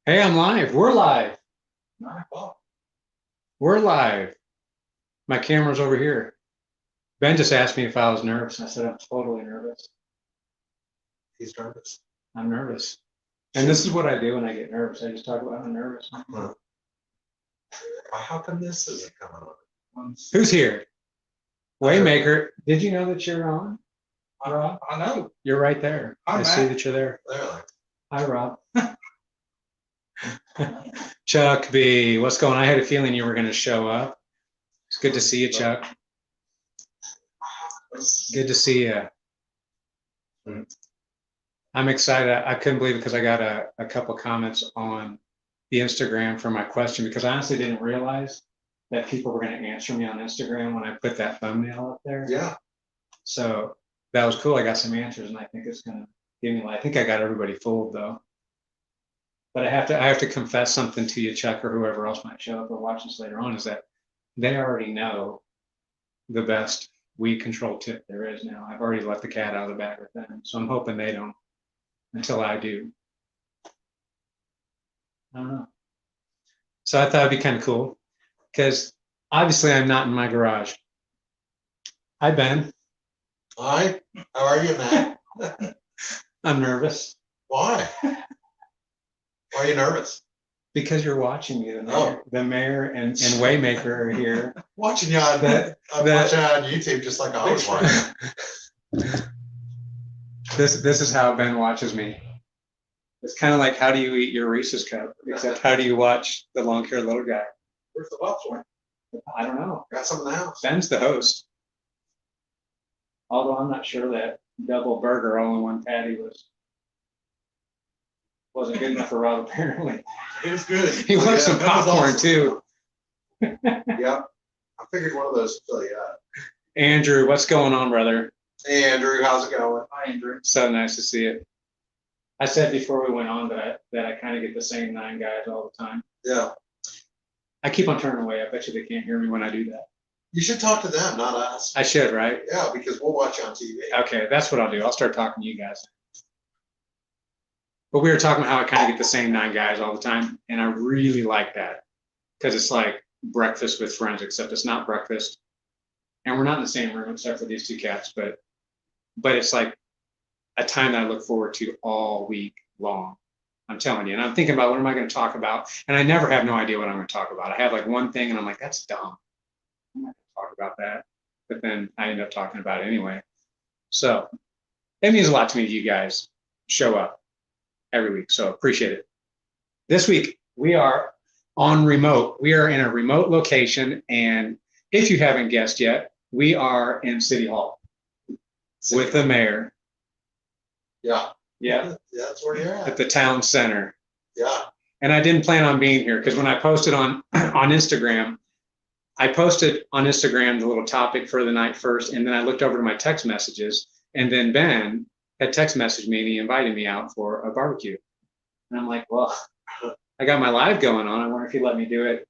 Hey, I'm live. We're live. 9 o'clock. We're live. My camera's over here. Ben just asked me if I was nervous. I said I'm totally nervous. He's nervous. I'm nervous. And this is what I do when I get nervous. I just talk about how nervous. Huh. How come this isn't coming on? Who's here? Waymaker. Did you know that you're on? Rob? I know. You're right there. Hi, I see Matt. that you're there. There. Hi, Rob. Chuck B. What's going on? I had a feeling you were going to show up. It's good to see you, Chuck. Good to see you. I'm excited. I couldn't believe it because I got a couple comments on the Instagram for my question because I honestly didn't realize that people were going to answer me on Instagram when I put that thumbnail up there. Yeah. So that was cool. I got some answers, and I think it's going to give me. I think I got everybody fooled though. But I have to confess something to you, Chuck, or whoever else might show up or watch this later on, is that they already know the best weed control tip there is now. I've already let the cat out of the bag with them, so I'm hoping they don't until I do. I don't know. So I thought it'd be kind of cool because obviously I'm not in my garage. Hi, Ben. Hi. How are you, Matt? I'm nervous Why? Why are you nervous? because you're watching me. Oh. The mayor and Waymaker are here. Watching you on I'm watching on YouTube just like I was watching. This is how Ben watches me. It's kind of like how do you eat your Reese's cup, except how do you watch the long hair little guy? Where's the box one? I don't know. Got some in the house. Ben's the host. Although I'm not sure that double burger all in one patty wasn't good enough for Rob apparently. It was good. He wants some popcorn awesome. too. Yep. I figured one of those would fill you up. Andrew, what's going on, brother? Hey, Andrew, how's it going? Hi, Andrew. So nice to see you. I said before we went on that I kind of get the same 9 guys all the time. Yeah. I keep on turning away. I bet you they can't hear me when I do that. You should talk to them, not us. I should, right? Yeah, because we'll watch you on TV. Okay, that's what I'll do. I'll start talking to you guys. But we were talking about how I kind of get the same 9 guys all the time, and I really like that because it's like breakfast with friends, except it's not breakfast, and we're not in the same room except for these 2 cats. But it's like a time that I look forward to all week long. I'm telling you, and I'm thinking about what am I going to talk about, and I never have no idea what I'm going to talk about. I have like one thing, and I'm like, that's dumb. I'm not going to talk about that, but then I end up talking about it anyway. So it means a lot to me that you guys show up every week. So appreciate it. This week we are on remote. We are in a remote location, and if you haven't guessed yet, we are in City Hall with the mayor. Yeah. Yeah. That's where you're At at. the town center. Yeah. And I didn't plan on being here because when I posted on Instagram, I posted on Instagram the little topic for the night first, and then I looked over to my text messages, and then Ben had text messaged me and he invited me out for a barbecue. And I'm like, well, I got my live going on. I wonder if he'd let me do it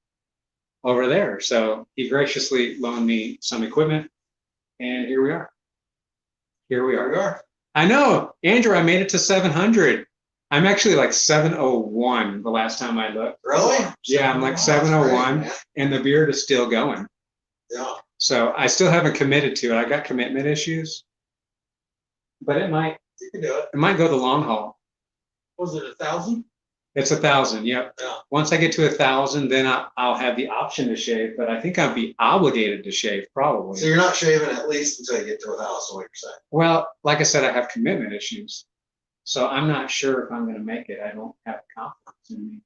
over there. So he graciously loaned me some equipment, and here we are. Here we Here we are. are. I know, Andrew, I made it to 700. I'm actually like 701 the last time I looked. Really? Yeah, I'm like Wow, that's 701, great, man. and the beard is still going. Yeah. So I still haven't committed to it. I got commitment issues, but it might You can do it. go the long haul. Was it 1,000? It's 1,000. Yep. Yeah. Once I get to 1,000, then I'll have the option to shave, but I think I'll be obligated to shave probably. So you're not shaving at least until you get to 1,000, what you're saying. Well, like I said, I have commitment issues, so I'm not sure if I'm going to make it. I don't have confidence in me.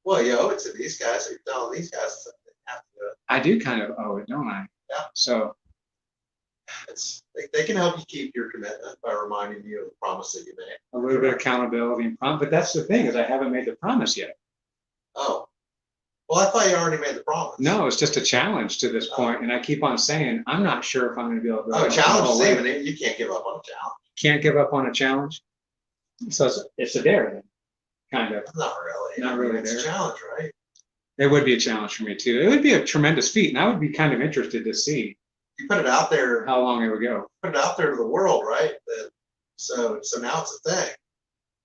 Well, you owe it to these guys. So you're telling these guys that they have to do it. I do kind of owe it, don't I? Yeah. So They can help you keep your commitment by reminding you of the promise that you made. a little bit of accountability and but that's the thing is I haven't made the promise yet. Oh. Well, I thought you already made the promise. No, it's just a challenge to this point, and I keep on saying I'm not sure if I'm going to be able to. Oh, challenge is even. You can't give up on a challenge. Can't give up on a challenge. So it's a dare then, kind of. Not really. Not really It's there. a challenge, right? It would be a challenge for me too. It would be a tremendous feat, and I would be kind of interested to see You put it out there. how long it would go. Put it out there to the world, right? So now it's a thing.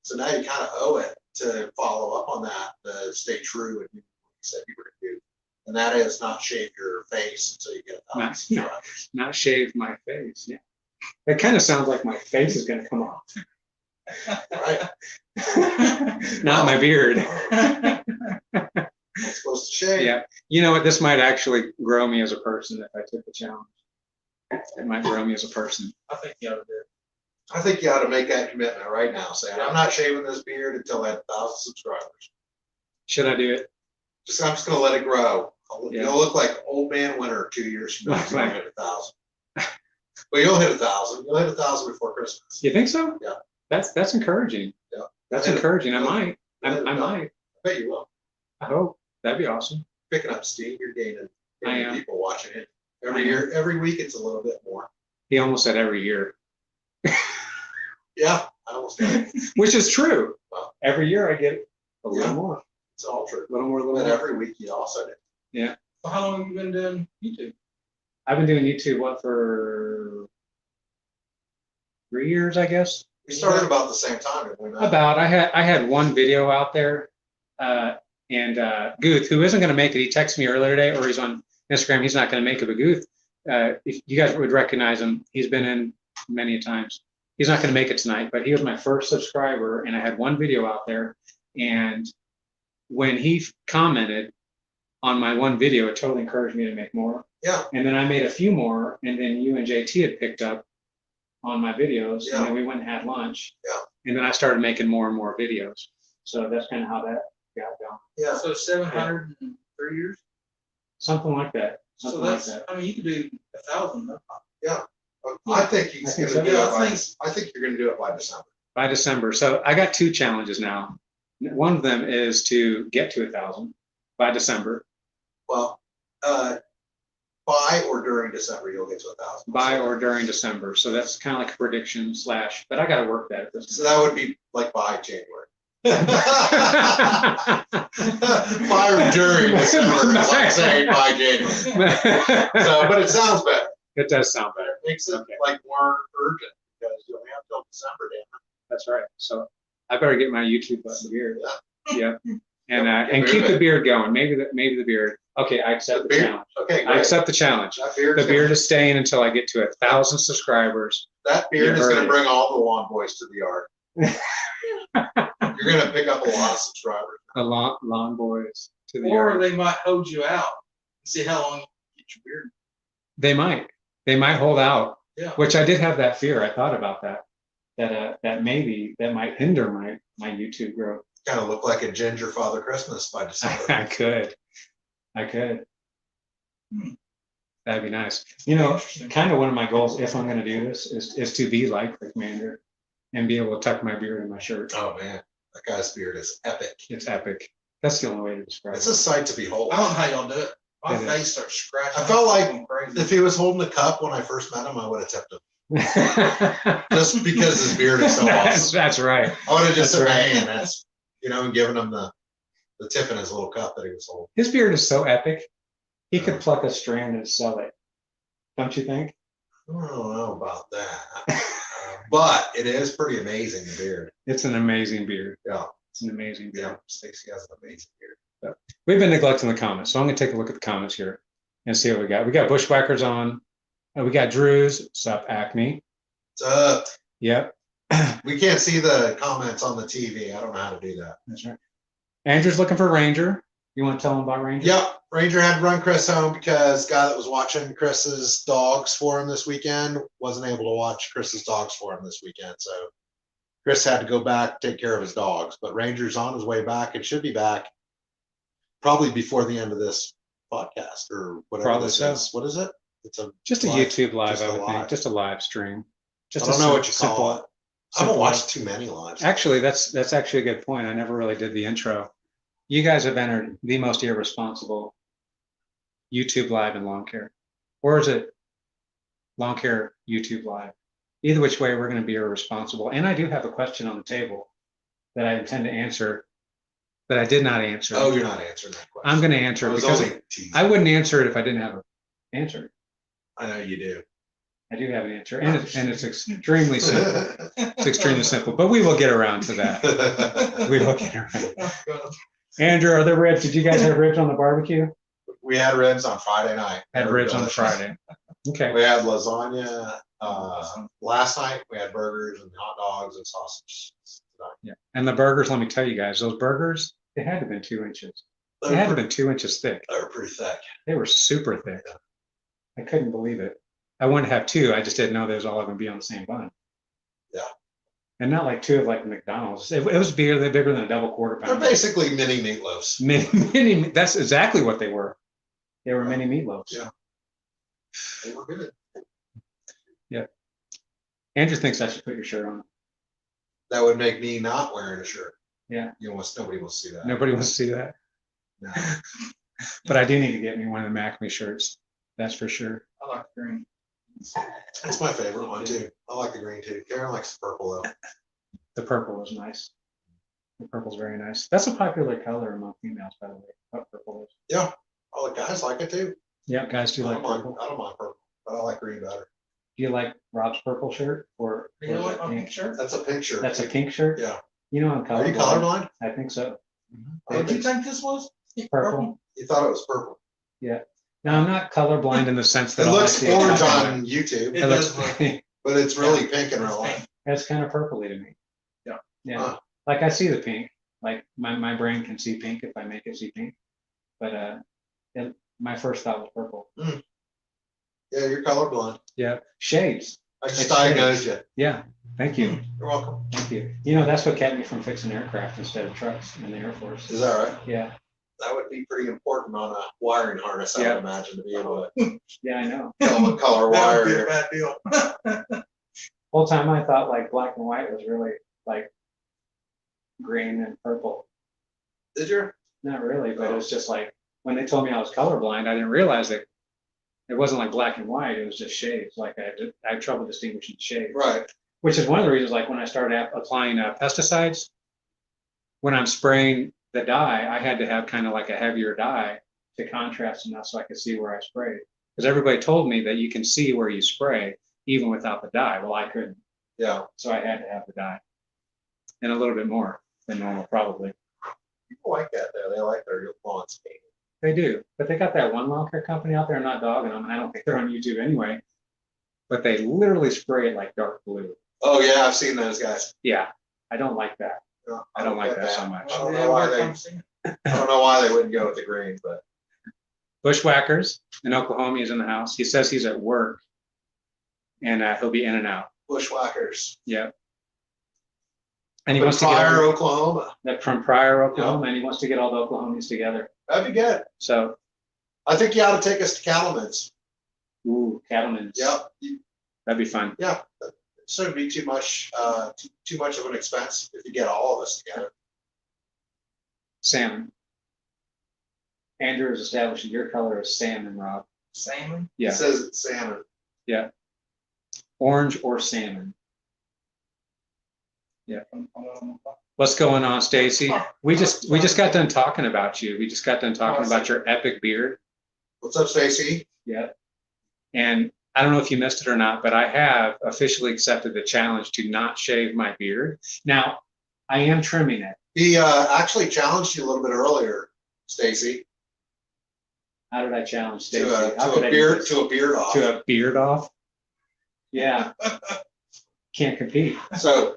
So now you kind of owe it to follow up on that, to stay true and do what you said you were gonna do. And that is not shave your face until you get 1,000 subscribers. Not shave my face. Yeah. It kind of sounds like my face is going to come off. Right? Not my beard. Not supposed to shave. Yeah. You know what? This might actually grow me as a person if I took the challenge. It might grow me as a person. I think you ought to do it. I think you ought to make that commitment right now, saying, I'm not shaving this beard until I have 1,000 subscribers. Should I do it? I'm just gonna let it grow. Yeah. You'll look like old man winter 2 years from now. You'll Right. hit 1,000. But you'll hit 1,000. You'll hit 1,000 before Christmas. You think so? Yeah. That's encouraging. Yeah. That's Yeah. encouraging. I might. I Yeah. might. I bet you will. I hope. That'd be awesome. Picking up steam, you're gaining I am. people watching it. I Every am. year, every week it's a little bit more. He almost said every year, Yeah, I almost got it. which is true. Wow. Every year I get a Yeah. little more, It's all true. a little more, a little But more. every week you also do. So how long have you been doing YouTube? I've been doing YouTube, what, for 3 years, I guess? We started about the same time, didn't we? Matt? About. I had one video out there, and Guth, who isn't going to make it, he texted me earlier today, or he's on Instagram. He's not going to make it, but Guth, if you guys would recognize him, he's been in many a times. He's not going to make it tonight, but he was my first subscriber, and I had one video out there. And when he commented on my one video, it totally encouraged me to make more. Yeah. And then I made a few more, and then you and JT had picked up on my videos, Yeah. and then we went and had lunch. Yeah. And then I started making more and more videos. So that's kind of how that got going. Yeah. So 703 years? Something like that. So Something like that's, that. I mean, you could do 1,000 though. I think he's I think gonna so. do Yeah, it. I By, think- I think you're gonna do it by December. By December. So I got 2 challenges now. One of them is to get to 1,000 by December. Well, by or during December, you'll get to 1,000. By or during December. So that's kind of like a prediction slash, but I got to work that at this So that would be like by January. By or during December, it's like saying by January. So, but it sounds better. It does sound better. It makes it Okay. like more urgent because you'll have till December, damn That's right. So I better get my YouTube button beard. Yeah. Yeah. And Get and rid keep of the it. beard going. Maybe the beard. Okay, I accept The the beard? challenge. it. Okay, I great. accept the challenge. That beard, The beard is staying until I get to 1,000 subscribers. that beard You is heard gonna it. bring all the lawn boys to the yard. You're gonna pick up a lot of subscribers. The lawn boys to the Or yard. they might hold you out and see how long you get your beard. They might hold out, Yeah. which I did have that fear. I thought about that. That maybe that might hinder my YouTube growth. Kind of look like a ginger Father Christmas by December. I could. Hmm. That'd be nice. You know, Interesting. kind of one of my goals, if I'm going to do this, is to be like the commander and be able to tuck my beard in my shirt. Oh man, that guy's beard is epic. It's epic. That's the only way to describe It's it. a sight to behold. I don't know how y'all do it. My It is. face starts scratching. I felt like going crazy. If he was holding the cup when I first met him, I would have tipped him. Just because his beard is so awesome. That's right. I would have just said, That's right. hey, and that's, and given him the tip in his little cup that he was holding. His beard is so epic. He could pluck a strand and sell it. Don't you think? I don't know about that. But it is pretty amazing, the beard. It's an amazing beard. Yeah. It's an amazing beard. Yeah. Stacy has an amazing beard. We've been neglecting the comments, so I'm going to take a look at the comments here and see what we got. We got Bushwhackers on. We got Drew's. Sup, Acme. So Yep. we can't see the comments on the TV. I don't know how to do that. That's right. Andrew's looking for Ranger. You want to tell him about Ranger? Yep. Ranger had to run Chris home because the guy that was watching Chris's dogs for him this weekend wasn't able to watch Chris's dogs for him this weekend. So Chris had to go back, take care of his dogs. But Ranger's on his way back and should be back probably before the end of this podcast or whatever Probably this so. is. What is it? It's a Just a live- YouTube live, just I a would think. live. Just a live stream. Just I don't know what you simple- call it. I haven't simple- watched too many lives. Actually, that's actually a good point. I never really did the intro. You guys have entered the most irresponsible YouTube live in lawn care. Or is it lawn care YouTube live? Either which way, we're going to be irresponsible. And I do have a question on the table that I intend to answer that I did not answer. Oh, you're not answering that question. I'm going to answer I it was because only teasing. I wouldn't answer it if I didn't have an answer. I know you do. I do have an answer, and it's extremely simple. It's extremely simple, but we will get around to that. We will get around. Andrew, are there ribs? Did you guys have ribs on the barbecue? We had ribs on Friday night. Had They were ribs on delicious. Friday. Okay. We had lasagna. Last night we had burgers and hot dogs and sausage. Yeah. And the burgers, let me tell you guys, those burgers, they had to have been 2 inches. They had to have been 2 inches thick. They were pretty thick. They were super thick. I couldn't believe it. I wanted to have two. I just didn't know they was all going to be on the same bun. Yeah. And not like two of like McDonald's. It was bigger. They're bigger than a double quarter They're pounder. basically mini meatloaves. Mini. That's exactly what they were. They were mini meatloaves. Yeah. They were good. Andrew thinks I should put your shirt on. That would make me not wearing a shirt. Yeah. Nobody wants to see that. Nobody wants to see that. No. But I do need to get me one of the Macme shirts. That's for sure. I like green. That's my favorite one too. I like the green too. Karen likes the purple though. The purple is nice. The purple's very nice. That's a popular color among females, by the way. What purple is. Yeah. All the guys like it too. Yeah, guys do I like don't mind, purple. I don't mind purple, but I like green better. Do you like Rob's purple shirt or You know is what, it my pink? pink shirt? That's a pink shirt. That's a pink shirt? Yeah. You know I'm Are you colorblind. colorblind? I think so. What did you think this was? Purple. You thought it was purple. Now I'm not colorblind in the sense that It all I looks see is orange color. on YouTube, It It looks does look- but it's really pink in real life. That's kind of purpley to me. Yeah. Yeah. Huh. Like I see the pink. Like my brain can see pink if I make it see pink. But my first thought was purple. Yeah, you're colorblind. Yeah. Shades. I just It's diagnosed you. Yeah. Thank you. You're welcome. Thank you. You know, that's what kept me from fixing aircraft instead of trucks in the Air Force. Is that right? Yeah. That would be pretty important on a wiring harness, I Yeah. would imagine, to be able to Yeah, I know. tell what color That wire. would be a you're- bad deal. Whole time I thought like black and white was really like green and purple. Did you? Not really, but it was just like when they told me I was colorblind, I didn't realize that it wasn't like black and white. It was just shades. Like I had trouble distinguishing shades. Right. Which is one of the reasons, like when I started applying pesticides, when I'm spraying the dye, I had to have kind of like a heavier dye to contrast enough so I could see where I sprayed. Because everybody told me that you can see where you spray even without the dye. Well, I couldn't. Yeah. So I had to have the dye. And a little bit more than normal, probably. People like that though. They like their lawns painted. They do. But they got that one lawn care company out there, I'm not dogging them, and I don't think they're on YouTube anyway. But they literally spray it like dark blue. Oh yeah, I've seen those guys. Yeah, I don't like that. Yeah, I don't like get that so much. I don't Yeah, know why we're they. from seeing it. I don't know why they wouldn't go with the green, but Bushwhackers in Oklahoma is in the house. He says he's at work and he'll be in and out. bushwhackers. Yeah. And he From wants to get Pryor, all, Oklahoma. that from Pryor, Oklahoma, and he wants to get all the Oklahomians together. That'd be good. So, I think you ought to take us to Cattleman's. ooh, cattlemen's. Yep. That'd be fun. Yeah. It shouldn't be too much, too much of an expense if you get all of us together. Salmon. Andrew has established that your color is salmon, Rob. Salmon? Yeah. It says it's salmon. Orange or salmon. Um, What's going on, Stacy? We just got done talking about you. We just got done talking about your epic beard. What's up, Stacy? Yeah. And I don't know if you missed it or not, but I have officially accepted the challenge to not shave my beard. Now, I am trimming it. He actually challenged you a little bit earlier, Stacy, How did I challenge Stacy? to How a could I do beard this? to a beard off. To a beard off? Yeah. Can't compete. So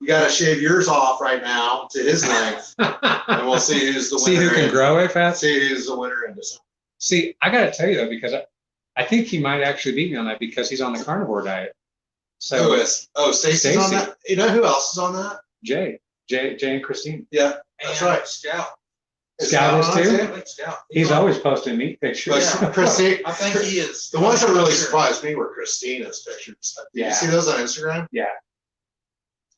you got to shave yours off right now to his length, and we'll see who's the See winner. who can grow it fast? See who's the winner in December. See, I got to tell you though, because I think he might actually beat me on that because he's on the carnivore diet. Who So is? Oh, Stacy's on Stacy. that. You know who else is on that? Jay and Christine. Yeah, that's and right. Scout. Scout is on too? it? I think Scout. He's always posting meat pictures. But Christine, I think he is. the ones that really Sure. surprised me were Christina's pictures. Did Yeah. you see those on Instagram? Yeah.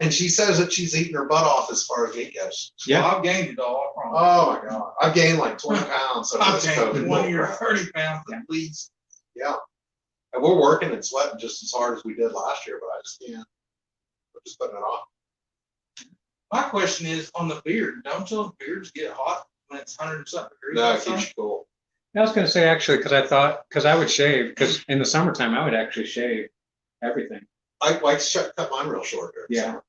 And she says that she's eating her butt off as far as meat goes. Yeah. Well, I've gained it all. I promise. Oh my God. I've gained like 20 pounds. over I've this gained COVID 20 or crap. 30 pounds at least. Yeah. And we're working and sweating just as hard as we did last year, but I just can't. We're just putting it off. My question is on the beard. Don't those beards get hot when it's 100 and something degrees? No, it outside? keeps you cool. I was going to say actually, because I would shave, because in the summertime I would actually shave everything. I like cut mine real short here. Yeah.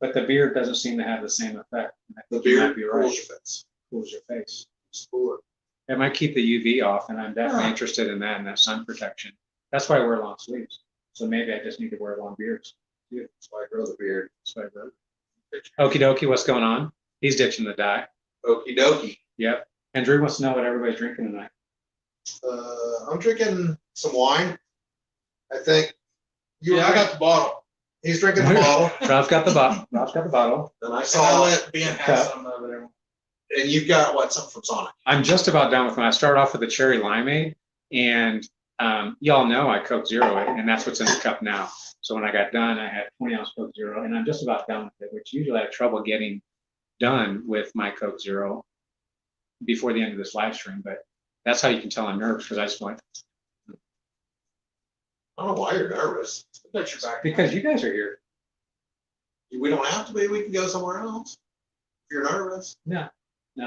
But the beard doesn't seem to have the same effect. I The think you might beard be right. cools your face. Cools your face. It's cooler. It might keep the UV off, and I'm definitely Yeah. interested in that and that sun protection. That's why I wear long sleeves. So maybe I just need to wear long beards. That's why I grow the beard. That's what I wrote. Okie dokie, what's going on? He's ditching the dye. Okie dokie. Yep. And Drew wants to know what everybody's drinking tonight. I'm drinking some wine. I think. Yeah, I got the bottle. He's drinking the bottle, Rob's got the bottle. Rob's got the bottle. and I And I saw, let Ben have some of it. and you've got what, something from Sonic. I'm just about done with mine. I started off with the cherry limeade, and y'all know I Coke Zero it, and that's what's in the cup now. So when I got done, I had 20-ounce Coke Zero, and I'm just about done with it, which usually I have trouble getting done with my Coke Zero before the end of this live stream. But that's how you can tell I'm nervous, because I just went, I don't know why you're nervous. Put your back. because you guys are here. We don't have to be. We can go somewhere else. If you're nervous. No,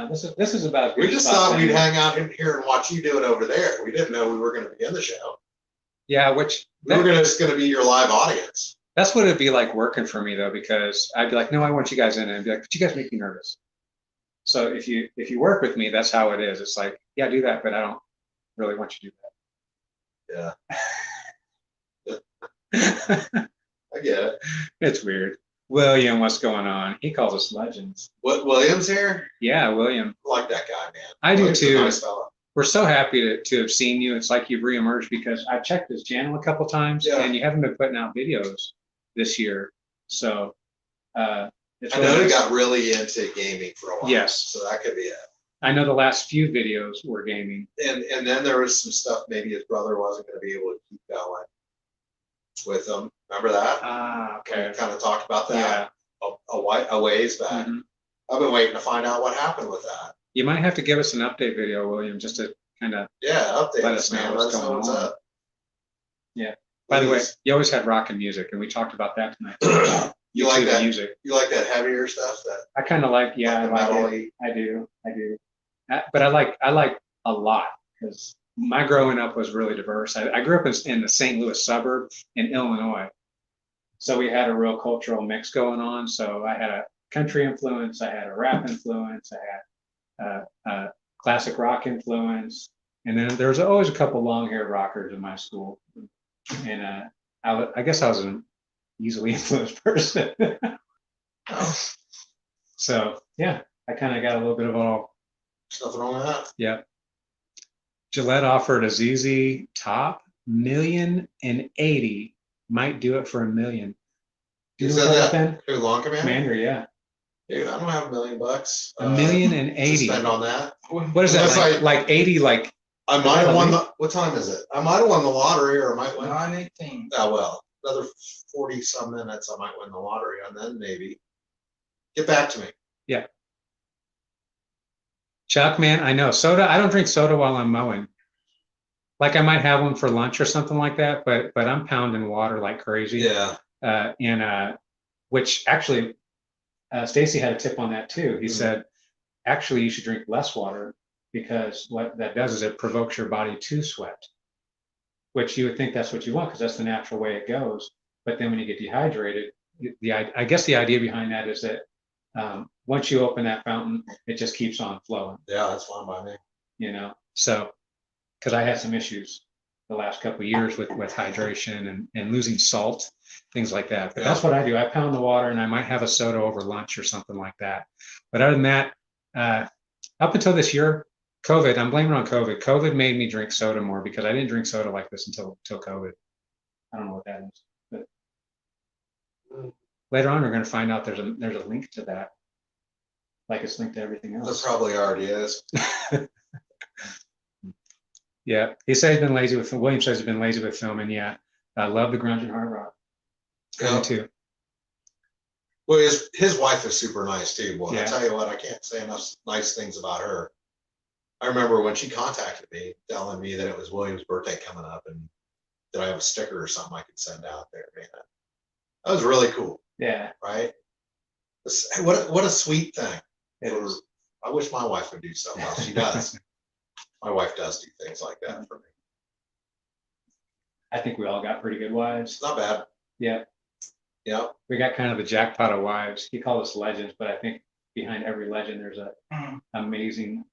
this is about. We just thought we'd hang out in here and watch you do it over there. We didn't know we were going to be in the show. Yeah, which We were just going to be your live audience. that's what it'd be like working for me though, because I'd be like, no, I want you guys in, and I'd be like, but you guys make me nervous. So if you work with me, that's how it is. It's like, yeah, do that, but I don't really want you to do Yeah, that. I get it. It's weird. William, what's going on? He calls us legends. What, Williams here? Yeah, William. I like that guy, man. I do Williams is a too. nice fella. We're so happy to have seen you. It's like you've reemerged, because I've checked his channel a couple times, Yeah. and you haven't been putting out videos this year. So it's I know really he nice. got really into gaming for a while. Yes. So that could be it. I know the last few videos were gaming. And then there was some stuff maybe his brother wasn't going to be able to keep going with him. Remember that? Ah, We okay. kind of talked about Yeah. that a ways back. Mhm. I've been waiting to find out what happened with that. You might have to give us an update video, William, just to kind of. Yeah, update Let us, us know man. what's Let us know going what's on. up. Yeah. By the way, Please. you always had rock and music, and we talked about that tonight. You like too, the that? music? You like that heavier stuff? That I kind of like, yeah, I like the like it. metal-y? I do. But I like a lot, because my growing up was really diverse. I grew up in the St. Louis suburb in Illinois. So we had a real cultural mix going on. So I had a country influence, I had a rap influence, I had a classic rock influence. And then there was always a couple long-haired rockers in my school. And I guess I was an easily influenced person. Oh, So yeah, I kind of got a little bit of all. there's nothing wrong with that. Yeah. Gillette offered a ZZ Top $1,080,000. Might do it for $1 million. Do you You know said what that? Who, Long Commander? Commander, yeah. Dude, I don't have $1 million. $1,080,000. to spend on that. What is that? Unless Like 80, like I might have won the. What time is it? I might have won the lottery, or I might win. 9:18. Oh well, another 40 some minutes, I might win the lottery, and then maybe get back to me. Chuck, man, I know soda. I don't drink soda while I'm mowing. Like I might have one for lunch or something like that, but I'm pounding water like crazy. Yeah. Which actually, Stacy had a tip on that too. He Mhm. said, actually, you should drink less water, because what that does is it provokes your body to sweat, which you would think that's what you want, because that's the natural way it goes. But then when you get dehydrated, I guess the idea behind that is that once you open that fountain, it just keeps on flowing, Yeah, that's fine by me. you know? So, because I had some issues the last couple of years with hydration and losing salt, things like that. But that's what I do. I pound the water, and I might have a soda over lunch or something like that. But other than that, up until this year, COVID, I'm blaming it on COVID. COVID made me drink soda more, because I didn't drink soda like this until COVID. I don't know what that is, but later on we're going to find out there's a link to that, like it's linked to everything That else. probably already is. Yeah, he said he's been lazy with. William says he's been lazy with filming. Yeah, I love the grunge and hard rock. I Yeah. do too. Well, his wife is super nice too. Boy, Yeah. I tell you what, I can't say enough nice things about her. I remember when she contacted me, telling me that it was William's birthday coming up, and that I have a sticker or something I could send out there. Man, that was really cool, Yeah, right? What a sweet thing. it is. I wish my wife would do so well. She does. My wife does do things like that for me. I think we all got pretty good wives. It's not bad. Yeah, Yeah. we got kind of the jackpot of wives. He called us legends, but I think behind every legend there's a amazing.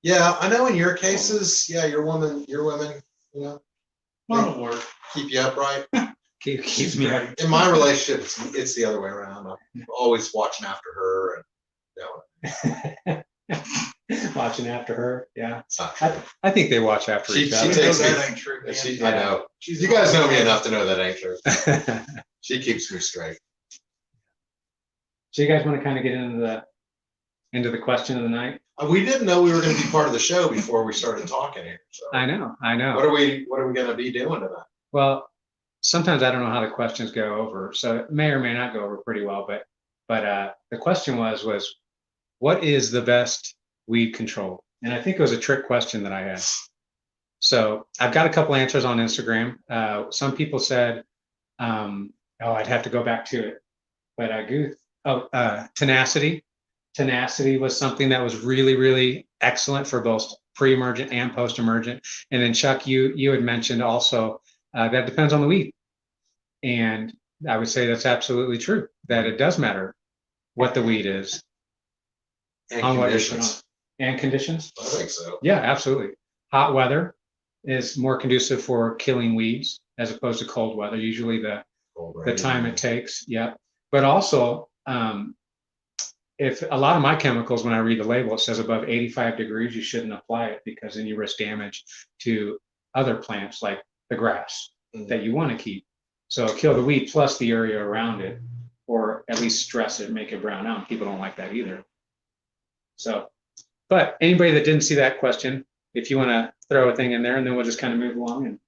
Yeah, I know in your cases, yeah, your women, you know, Mama work. keep you upright. Keeps me up. In my relationship, it's the other way around. I'm always watching after her and, you know, Watching after her. Yeah, it's not true. I think they watch after She- each she You other. know takes me- that ain't true, man. I know. She's You guys know me enough to know that ain't true. She keeps me straight. So you guys want to kind of get into the question of the night? We didn't know we were gonna be part of the show before we started talking here, so. I know. What are we gonna be doing tonight? Well, sometimes I don't know how the questions go over, so it may or may not go over pretty well. But the question was what is the best weed control? And I think it was a trick question that I had. So I've got a couple answers on Instagram. Some people said, I'd have to go back to it, but tenacity. Tenacity was something that was really, really excellent for both pre-emergent and post-emergent. And then Chuck, you had mentioned also that depends on the weed. And I would say that's absolutely true, that it does matter what the weed is. And on what you put conditions. on. And conditions. I think so. Yeah, absolutely. Hot weather is more conducive for killing weeds as opposed to cold weather, usually the time it takes. Yeah. But also, if a lot of my chemicals, when I read the label, it says above 85 degrees, you shouldn't apply it because then you risk damage to other plants like the grass that you want to keep. So kill the weed plus the area around it, or at least stress it, make it brown out. People don't like that either. So, but anybody that didn't see that question, if you want to throw a thing in there, and then we'll just kind of move along and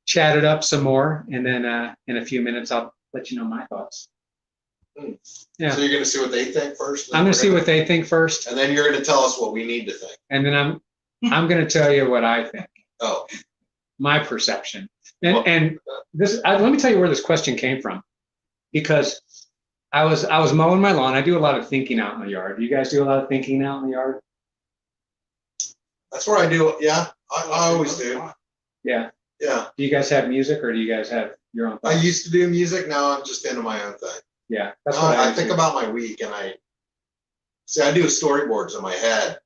chat it up some more. And then in a few minutes, I'll let you know my thoughts. Yeah. So you're gonna see what they think first? I'm going to see what they think first, And then you're gonna tell us what we need to think. and then I'm going to tell you what I think, Oh, my perception. Well- And this, let me tell you where this question came from, because I was mowing my lawn. I do a lot of thinking out in the yard. Do you guys do a lot of thinking out in the yard? that's where I do, yeah, I always do, Yeah. yeah. Do you guys have music, or do you guys have your own I thoughts? used to do music, now I'm just into my own thing. Yeah, that's what I used think to. about my week and I do storyboards in my head,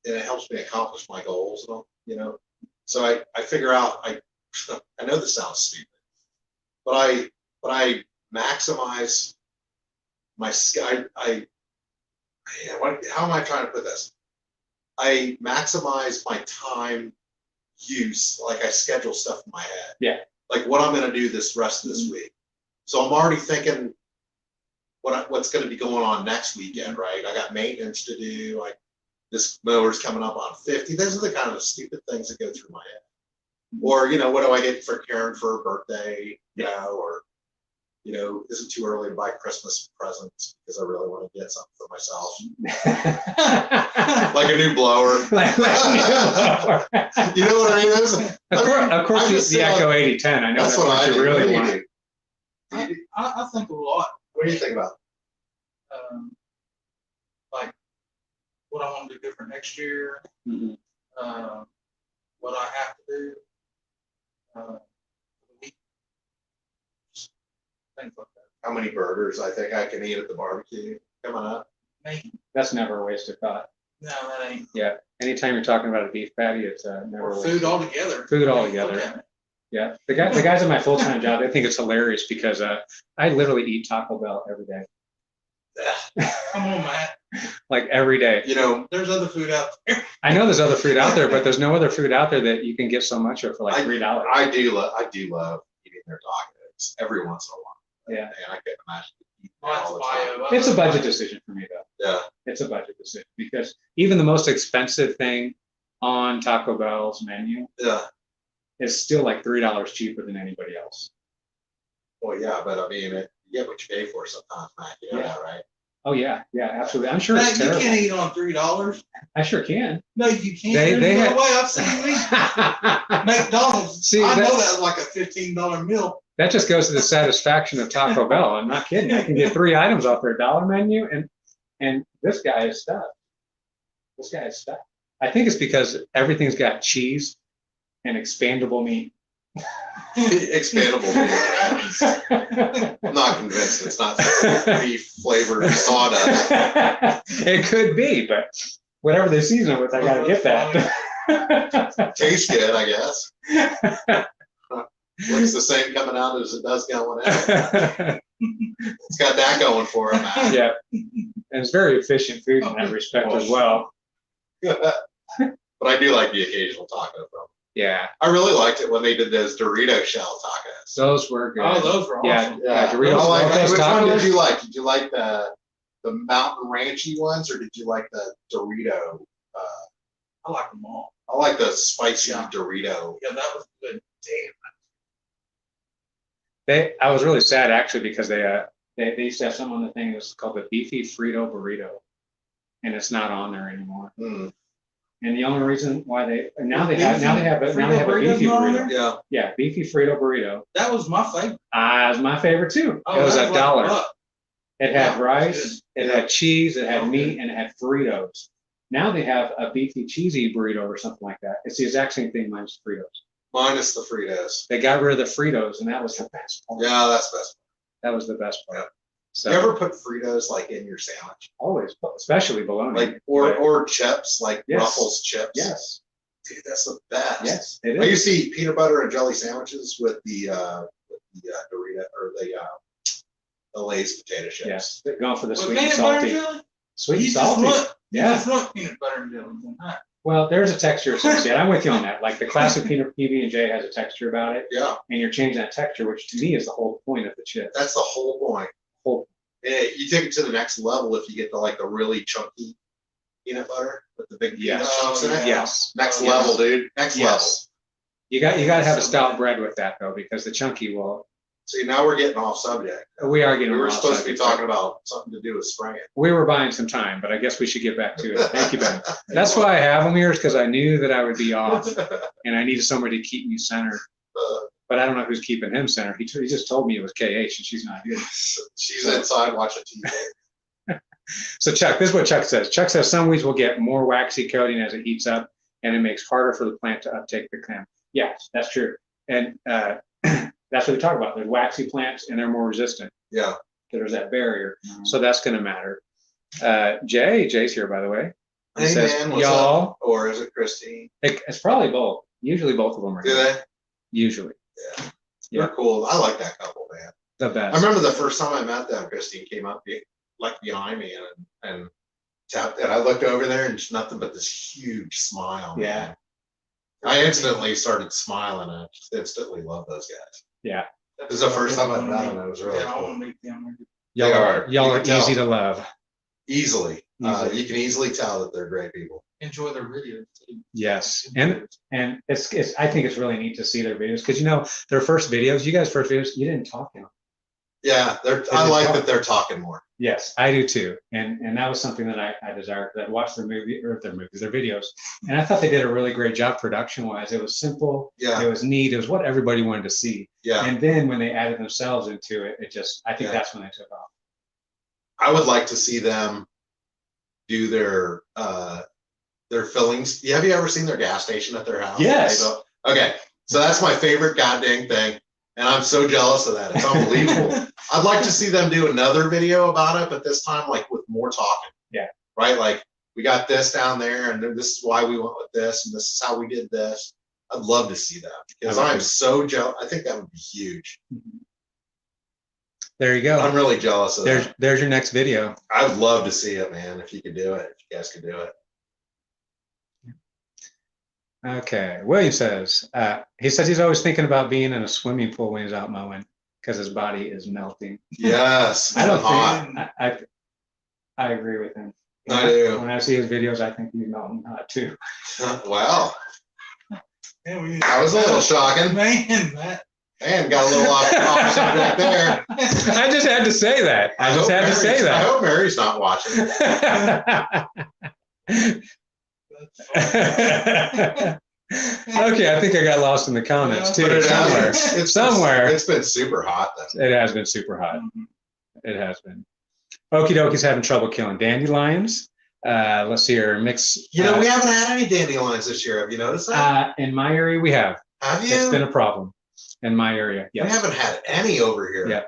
and it helps me accomplish my goals, you know? So I figure out, I know this sounds stupid, but I maximize my how am I trying to put this? I maximize my time use, like I schedule stuff in my head. Yeah. Like what I'm gonna do this rest of this week. So I'm already thinking what's gonna be going on next weekend, right? I got maintenance to do, like this mower's coming up on 50. Those are the kind of stupid things that go through my head. Or, you know, what do I get for Karen for her birthday? You know, or, you know, is it too early to buy Christmas presents because I really want to get something for myself? Like a new blower. You know what I mean? Of course, I'm just the saying, Echo 8010. I know That's what I you do. really What do you want. do? I think a lot. What do you think about? Like what I want to do different next year, Mhm. what I have to do. Things like that. How many burgers I think I can eat at the barbecue coming up? Maybe. That's never a wasted thought. No, that ain't. Yeah. Anytime you're talking about a beef patty, it's never a Or wasted. food altogether. Food I mean, altogether. look at it. Yeah. The guys at my full-time job, they think it's hilarious because I literally eat Taco Bell every day. Come on, Matt. Like every day. You know, There's other food out there. I know there's other food out there, but there's no other food out there that you can get so much of for like $3. I do love eating their tacos every once in a while. Yeah. And I couldn't imagine eating that Lots all of the time. bio. It's a budget decision for me though. Yeah. It's a budget decision because even the most expensive thing on Taco Bell's menu Yeah. is still like $3 cheaper than anybody else. Well, yeah, but I mean, you get what you pay for sometimes, Matt. You know Yeah. that, right? Oh yeah, yeah, absolutely. I'm sure Matt, it's you terrible. can't eat on $3. I sure can. No, you can't. They There's had- no way I've seen you eat. McDonald's. See, I know that- that's like a $15 meal. That just goes to the satisfaction of Taco Bell. I'm not kidding. I can get 3 items off their dollar menu, and this guy is stuffed. This guy is stuffed. I think it's because everything's got cheese and expandable meat. Expandable. I'm not convinced it's not beef flavored sawdust. It could be, but whatever they season it with, I gotta get that. Tastes good, I guess. Looks the same coming out as it does going out. It's got that going for it, man. Yeah, and it's very efficient food in that respect as well. But I do like the occasional taco from. Yeah, I really liked it when they did those Dorito shell tacos. those were good. Oh, those were Yeah, awesome. Doritos. I like that. Locos Which one did tacos? you like? Did you like the mountain ranchy ones, or did you like the Dorito? I like them all. I like the spicy Yeah. Dorito. Yeah, that was good. Damn. I was really sad actually because they used to have something on the thing that's called the beefy Frito burrito, and it's not on there anymore. Mm, And the only reason why they have a Frito burrito's beefy not on burrito. yeah. Yeah, beefy Frito burrito. That was my favorite. It was my favorite too. Oh, It was that $1. like It had Yeah, rice, it had cheese, it had Okay. meat, and it had Fritos. Now they have a beefy cheesy burrito or something like that. It's the exact same thing minus Fritos. Minus the Fritos. They got rid of the Fritos, and that was the best part. Yeah, that's best. That was the best part. So You ever put Fritos like in your sandwich? always, especially bologna. Like or chips, like Yes. Ruffles chips? Yes, Dude, that's the best. yes, it I is. used to eat peanut butter and jelly sandwiches with the Dorito or the Lay's potato chips. Yes, they're going for the With sweet and peanut butter salty. jelly? Sweet You and just salty. want, you Yeah. just want peanut butter and jelly. Huh? Well, there's a texture associated. I'm with you on that. Like the classic peanut PB&J has a texture about it, Yeah, and you're changing that texture, which to me is the whole point of the chip. that's the whole point. Whole, Yeah, you take it to the next level if you get the really chunky peanut butter with the big peanut Yes. chunks in it. yes. Next Oh, level, yes. dude. Next level. Yes. You got to have a stout bread with that though, because the chunky will. See, now we're getting off subject. We are We getting. were off supposed to be subject. talking about something to do with spraying. We were buying some time, but I guess we should get back to it. Thank you, Ben. That's why I have them here, is because I knew that I would be off, and I needed somebody to keep me centered. But I don't know who's keeping him centered. He just told me it was KH, and she's not here. She's inside watching TV. So Chuck, this is what Chuck says. Chuck says some weeds will get more waxy coating as it heats up, and it makes harder for the plant to uptake the clam. Yes, that's true. And that's what we talk about. There's waxy plants, and they're more resistant. Yeah. There's that barrier. So that's going to matter. Jay's here, by the way. He Hey, says, man, what's y'all, up? Or is it Christine? it's probably both. Usually both of them are Do here. they? Usually. Yeah. Yeah. They're cool. I like that couple, man. The I best. remember the first time I met them, Christine came up like behind me and tapped, and I looked over there and it's nothing but this huge smile. Yeah. Man. I instantly started smiling and I just instantly love those guys. Yeah. This is the first time I've met them. It was really Yeah, I cool. want to meet them. Y'all They are, are. y'all You are can tell. easy to love. Easily. Easily. You can easily tell that they're great people. Enjoy their videos too. Yes. And it's I think it's really neat to see their videos because their first videos, you guys' first videos, you didn't talk to them. Yeah, I just like talk. that they're talking more. Yes, I do too. And that was something that I desired. That I watched their videos, and I thought they did a really great job production wise. It was simple. Yeah, It was neat. It was what everybody wanted to see. yeah. And then when they added themselves into it, I think Yeah. that's when they took off. I would like to see them do their fillings. Have you ever seen their gas station at their house? Yes. Okay, so that's my favorite goddamn thing, and I'm so jealous of that. It's unbelievable. I'd like to see them do another video about it, but this time like with more talking. Yeah. Right, like we got this down there, and then this is why we went with this, and this is how we did this. I'd love to see that because I would I'm too. so jealous. I think that would be huge. There you go. I'm really jealous of that. There's your next video. I'd love to see it, man. If you could do it, if you guys could do it. Okay. William says he says he's always thinking about being in a swimming pool when he's out mowing because his body is melting. Yes, I don't hot. think I agree with him. I do. When I see his videos, I think he's melting hot too. Wow, Yeah, that was a little shocking. Man, that. Man, got a little off subject there. I just had to say that. I just hope had to say Mary's- I that. hope Mary's not watching. Okay, I think I got lost in the comments too. But it Somewhere. has. It's Somewhere. It's been super hot though. It has been super hot. It has been. Okie dokies having trouble killing dandelions. Let's see here, mix. We haven't had any dandelions this year. Have you noticed that? In my area, we have. Have It's been you? a problem in my area. We Yes. haven't had any over here. Yeah.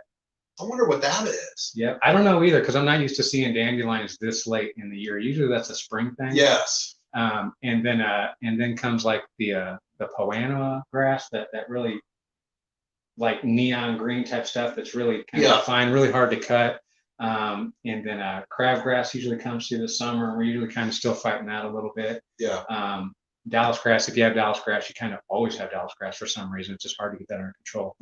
I wonder what that is. Yeah. I don't know either because I'm not used to seeing dandelions this late in the year. Usually that's a spring thing. Yes. And then comes like the poana grass that really like neon green type stuff that's really kind Yeah. of fine, really hard to cut. And then crabgrass usually comes through the summer. We're usually kind of still fighting that a little bit. Yeah. Dallas grass, if you have Dallas grass, you kind of always have Dallas grass for some reason. It's just hard to get that under control.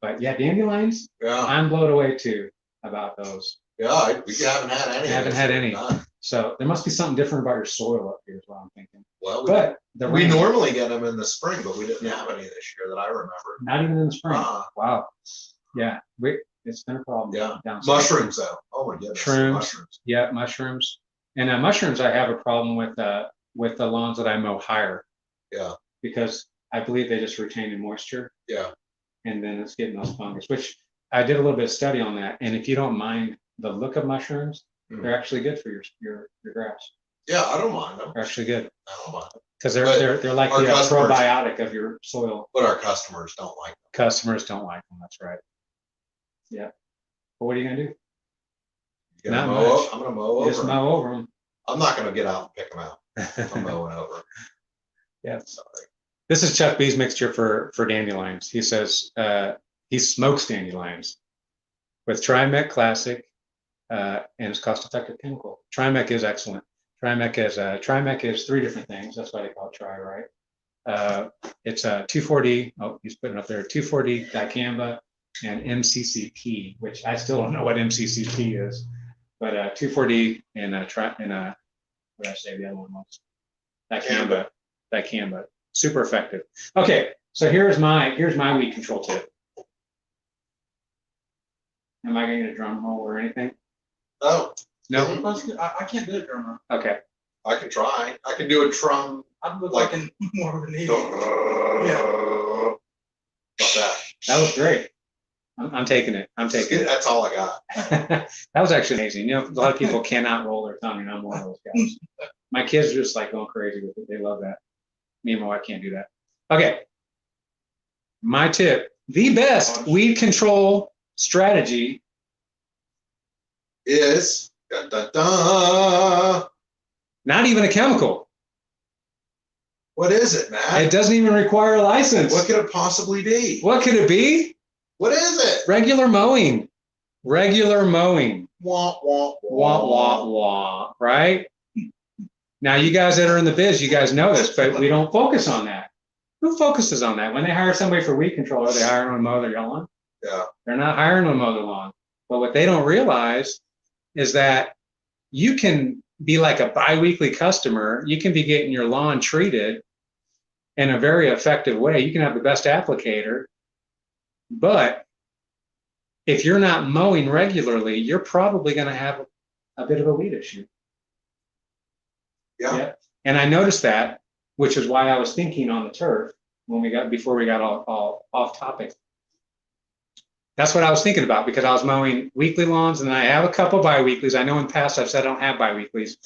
But yeah, dandelions, Yeah. I'm blown away too about those. Yeah. We haven't had any. Haven't had any. None. So there must be something different about your soil up here is what I'm thinking. Well, But the we rain, normally get them in the spring, but we didn't have any this year that I remember. not even in the spring. Uh-uh. Wow. Yeah, it's been a problem. Yeah. Down south. Mushrooms, though. Oh my goodness. Shrooms. Mushrooms. Yeah, mushrooms. And mushrooms, I have a problem with the lawns that I mow higher. Yeah. Because I believe they just retain the moisture. Yeah. And then it's getting those fungus, which I did a little bit of study on that. And if you don't mind the look of mushrooms, they're actually good for your grass. Yeah, I don't mind them. They're actually good I don't mind them. because But they're like our the customers- probiotic of your soil. But our customers don't like them. Customers don't like them. That's right. Yeah. But what are you gonna do? Not much. I'm gonna mow over Just 'em. mow over them. I'm not gonna get out and pick them out. I'm mowing over 'em. Yeah. Sorry. This is Chuck B's mixture for dandelions. He says he smokes dandelions with Trimec Classic and it's cost-effective chemical. Trimec is excellent. Trimec is three different things. That's why they call it Tri, right? It's a 2,4-D. Oh, he's putting it up there. 2,4-D dicamba and MCCP, which I still don't know what MCCP is, but 2,4-D and what did I say the other one was? Dicamba. Super effective. Okay, so here's my weed control tip. Am I getting a drum roll or anything? Oh, No. I can't do it, drummer. Okay. I can try. I can do a trum. I'd look Like- like an more of an idiot. About that. That was great. I'm taking it. I'm taking it. That's all I got. That was actually amazing. You know, a lot of people cannot roll their tongue, and I'm one of those guys. My kids are just like going crazy with it. They love that. Me and my wife can't do that. Okay. My tip, the best weed control strategy. Is da, da, da. Not even a chemical. What is it, It Matt? doesn't even require a license. What could it possibly be? What could it be? What is it? Regular mowing. Regular mowing. Wah, wah, Wah, wah, wah. Right? Now, you guys that are in the biz, you guys know this, but we don't focus on that. Who focuses on that? When they hire somebody for weed control, are they hiring them to mow their lawn? Yeah. They're not hiring them to mow their lawn. But what they don't realize is that you can be like a biweekly customer. You can be getting your lawn treated in a very effective way. You can have the best applicator, but if you're not mowing regularly, you're probably going to have a bit of a weed issue. Yeah. And I noticed that, which is why I was thinking on the turf before we got all off topic. That's what I was thinking about because I was mowing weekly lawns and I have a couple bi-weeklies. I know in the past I've said I don't have bi-weeklies.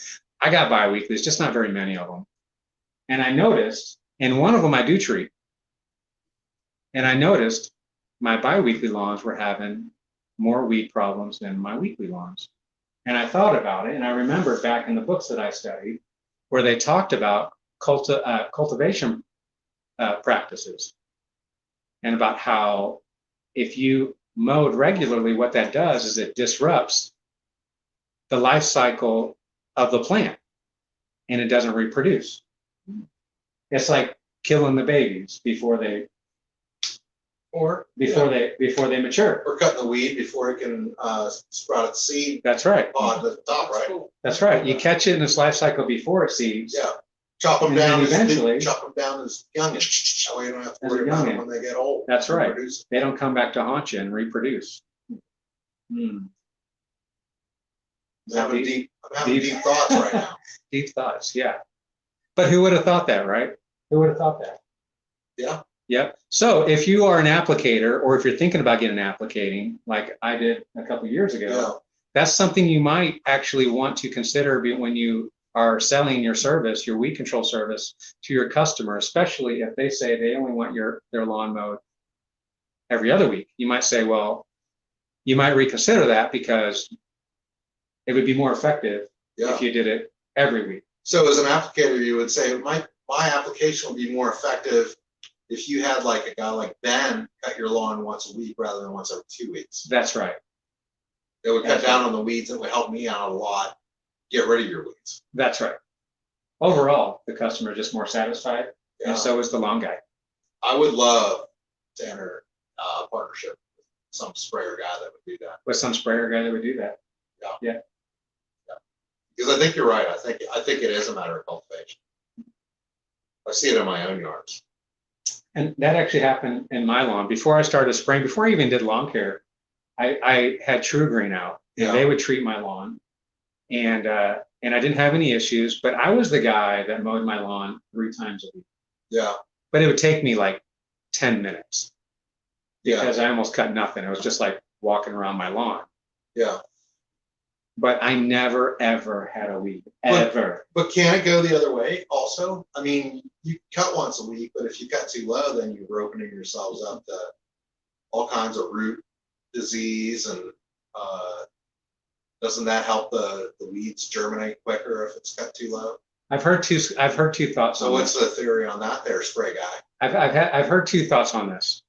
I got bi-weeklies, just not very many of them. And I noticed, and one of them I do treat. And I noticed my bi-weekly lawns were having more weed problems than my weekly lawns. And I thought about it, and I remembered back in the books that I studied where they talked about cultivation practices and about how if you mowed regularly, what that does is it disrupts the life cycle of the plant and it doesn't reproduce. It's like killing the babies before they mature. We're cutting the weed before it can sprout its seed That's right. on the top, right? That's right. You catch it in its life cycle before it seeds. Yeah. Chop them And then down eventually- as youngins. That way you don't have to As a worry about them youngin. when they get old. That's right. Reproduce. They don't come back to haunt you and reproduce. I'm having Deep deep thoughts right now. deep thoughts, yeah. But who would have thought that, right? Who would have thought that? Yeah. Yep. So if you are an applicator, or if you're thinking about getting applicating, like I did a couple years ago, that's something you might actually want to consider when you are selling your service, your weed control service to your customer, especially if they say they only want their lawn mowed every other week. You might say, well, you might reconsider that because it would be more effective Yeah. if you did it every week. So as an applicator, you would say my application would be more effective if you had like a guy like Ben cut your lawn once a week rather than once every 2 weeks. That's right. It would cut That's down right. on the weeds. It would help me out a lot. Get rid of your weeds. That's right. Overall, the customer is just more satisfied, Yeah. and so is the lawn guy. I would love to enter a partnership with some sprayer guy that would do that. With some sprayer guy that would do that. Because I think you're right. I think it is a matter of cultivation. I see it in my own yards. And that actually happened in my lawn. Before I started spraying, before I even did lawn care, I had True Green out, and Yeah. they would treat my lawn, and I didn't have any issues. But I was the guy that mowed my lawn 3 times a week. Yeah. But it would take me like 10 minutes Yeah. because I almost cut nothing. It was just like walking around my lawn. Yeah. But I never ever had a weed But- ever. But can it go the other way also? I mean, you cut once a week, but if you cut too low, then you're opening yourselves up to all kinds of root disease and doesn't that help the weeds germinate quicker if it's cut too low? I've heard two thoughts So on what's this. the theory on that there, spray guy? I've heard 2 thoughts on this.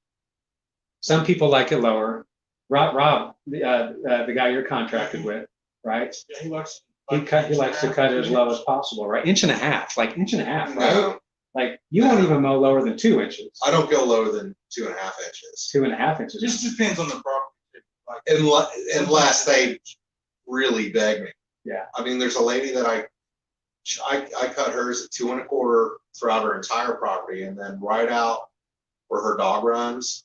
Some people like it lower. Rob, the guy you're contracted with, right? Yeah, he likes. He likes to cut it as low as possible, right? Inch and a half, right? No, Like you won't even mow lower than 2 inches. I don't go lower than 2.5 inches. 2.5 It inches. just depends on the property. Like, Unless they really beg me. Yeah. I mean, there's a lady that I cut hers at 2 1/4 throughout her entire property, and then right out where her dog runs,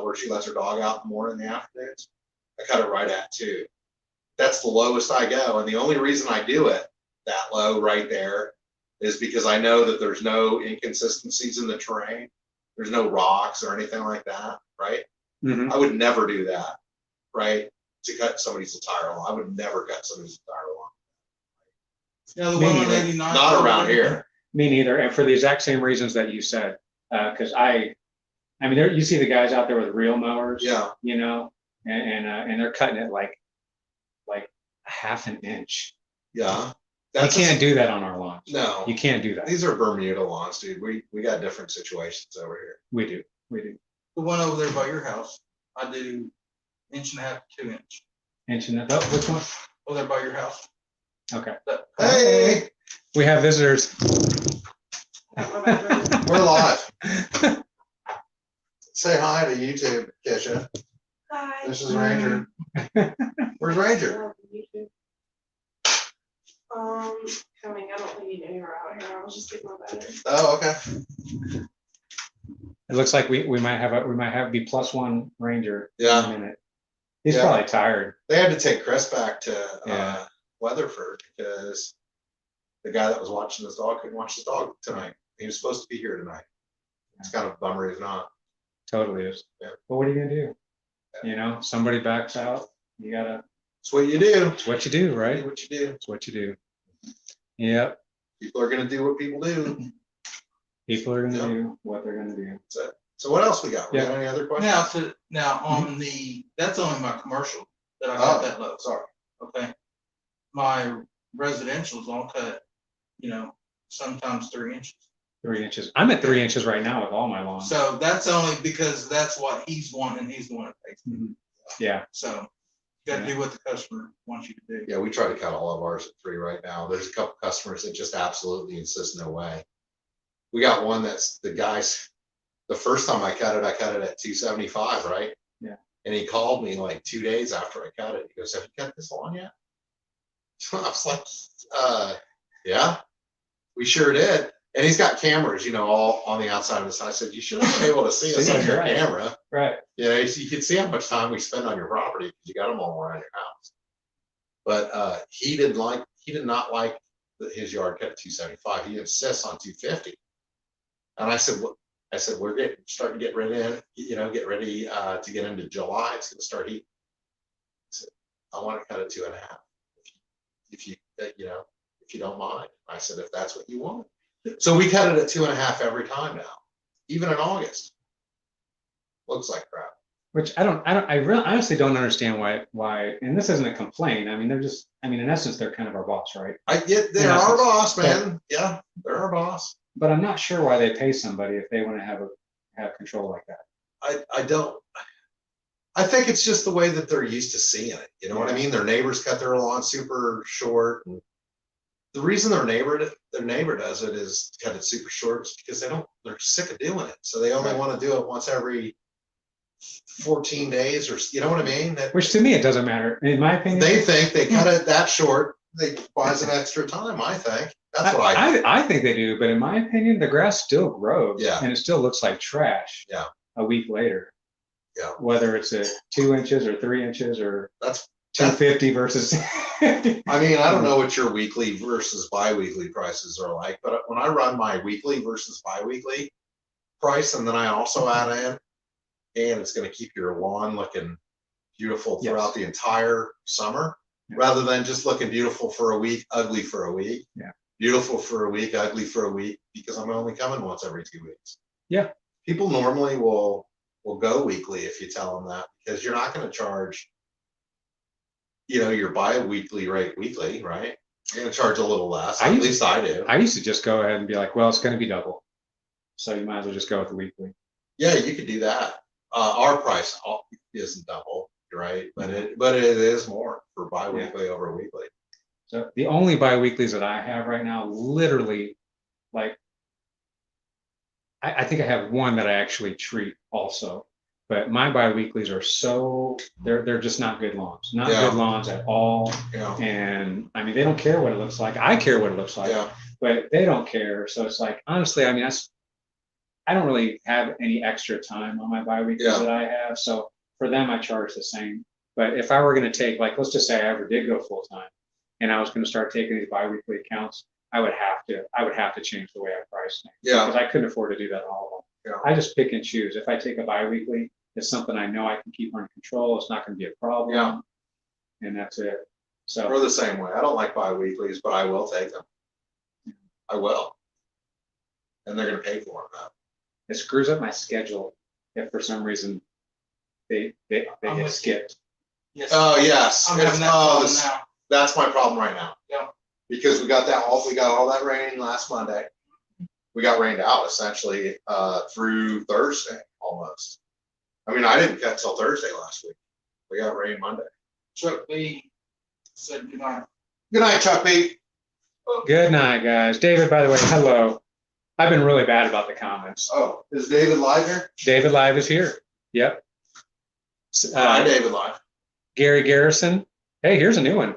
where she lets her dog out more in the afternoons, I cut it right at 2. That's the lowest I go, and the only reason I do it that low right there is because I know that there's no inconsistencies in the terrain. There's no rocks or anything like that, right? Mhm. I would never do that, right? To cut somebody's entire lawn. I would never cut somebody's entire lawn. yeah, the Me one on neither. 89. Not around here. Me neither, and for the exact same reasons that you said. Because I mean, you see the guys out there with real mowers, Yeah, you know, and they're cutting it like half an inch. yeah. You can't do that on our lawns. No, You can't do that. these are Bermuda lawns, dude. We got different situations over here. We do. We do. The one over there by your house, I do 1.5 to 2 inch. Inch and a, which one? Over there by your house. Okay. Hey, We have visitors. we're live. Say hi to YouTube, Kesha. Hi. This is Ranger. Where's Ranger? Coming. I don't think you knew you were out here. I was just getting my better. Oh, okay. It looks like we might have be +1 Ranger Yeah. in a minute. He's Yeah. probably tired. They had to take Chris back to Yeah. Weatherford because the guy that was watching his dog couldn't watch his dog tonight. He was supposed to be here tonight. It's kind of a bummer he's not. Totally is. Yeah. But what are you gonna do? Yeah. You know, somebody backs out. You gotta. It's what you do. It's what you do, right? Do what you do. It's what you do. Yep. People are gonna do what people do. People are gonna Yeah. do what they're gonna do. So what else we got? We Yeah. got any other questions? Now on that's only my commercial that I got that low. Sorry. Okay. My residential's all cut, sometimes 3 inches. 3 inches. I'm at 3 inches right now with all my lawns. So that's only because that's what he's wanting. He's the one that pays. Mhm. Yeah. So you gotta do what the customer wants you to do. Yeah, we try to cut all of ours at 3 right now. There's a couple customers that just absolutely insist no way. We got one that's the guys, the first time I cut it at 275, right? Yeah. And he called me like 2 days after I cut it. He goes, "Have you cut this lawn yet?" I was like, yeah, we sure did. And he's got cameras, all on the outside of this. I said, "You should have been able to see us on your Right. camera. Right. You can see how much time we spend on your property because you got them all around your house." But he did not like his yard cut at 275. He insists on 250. And I said, we're starting to get ready to get into July. It's going to start heating. I said, I want to cut it 2.5. If you, if you don't mind. I said, if that's what you want. So we cut it at 2.5 every time now, even in August. Looks like crap. Which I really honestly don't understand why, and this isn't a complaint. I mean, they're just, I mean, in essence, they're kind of our boss, right? I get, they're In our essence, boss, man. Yeah, they're our boss. But I'm not sure why they pay somebody if they want to have control like that. I don't, I think it's just the way that they're used to seeing it. You know what I mean? Their neighbors cut their lawn super short. And the reason their neighbor does it is cut it super short is because they're sick of doing it. So they only want to do it once every 14 days, or you know what I mean? Which to me, it doesn't matter. In my opinion, They think they cut it that short, they buys an extra time, I think. That's what I think. I think they do, but in my opinion, the grass still grows. Yeah. And it still looks like trash. Yeah. A week later. Yeah. Whether it's at 2 inches or 3 inches or That's 250 versus. I mean, I don't know what your weekly versus bi-weekly prices are like, but when I run my weekly versus bi-weekly price, and then I also add in, and it's gonna keep your lawn looking beautiful throughout the entire summer, rather than just looking beautiful for a week, ugly for a week. Yeah. Beautiful for a week, ugly for a week, because I'm only coming once every 2 weeks. Yeah. People normally will go weekly if you tell them that, because you're not gonna charge, your bi-weekly rate weekly, right? You're gonna charge a little less, at least I do. I used to just go ahead and be like, well, it's going to be double. So you might as well just go with the weekly. Yeah, you could do that. Our price isn't double, right? But it is more for bi-weekly over weekly. So the only bi-weeklies that I have right now, literally, like, I think I have one that I actually treat also. But my bi-weeklies are they're just not good lawns. Not Yeah. good lawns at all. Yeah. And I mean, they don't care what it looks like. I care what it looks like. Yeah. But they don't care. So it's like, honestly, I mean, I don't really have any extra time on my bi-weeklies Yeah. that I have. So for them, I charge the same. But if I were going to take, like, let's just say I ever did go full time and I was going to start taking these bi-weekly accounts, I would have to change the way I price things. Yeah. Because I couldn't afford to do that all of them. Yeah. I just pick and choose. If I take a bi-weekly, it's something I know I can keep under control. It's not going to be a problem. Yeah. And that's it. So We're the same way. I don't like bi-weeklies, but I will take them. I will. And they're gonna pay for them now. it screws up my schedule if for some reason they I'm get with skipped. Yes. Oh, yes. I'm It's- having that oh, problem this- now. That's my problem right now. Yeah. Because we got all that rain last Monday. We got rained out essentially through Thursday almost. I mean, I didn't cut till Thursday last week. We got rain Monday. Chuck B said goodnight. Good night, Chuck B. Good night, guys. David, by the way, hello. I've been really bad about the comments. Oh, is David live here? David Live is here. Yep. Hi, David live. Gary Garrison. Hey, here's a new one.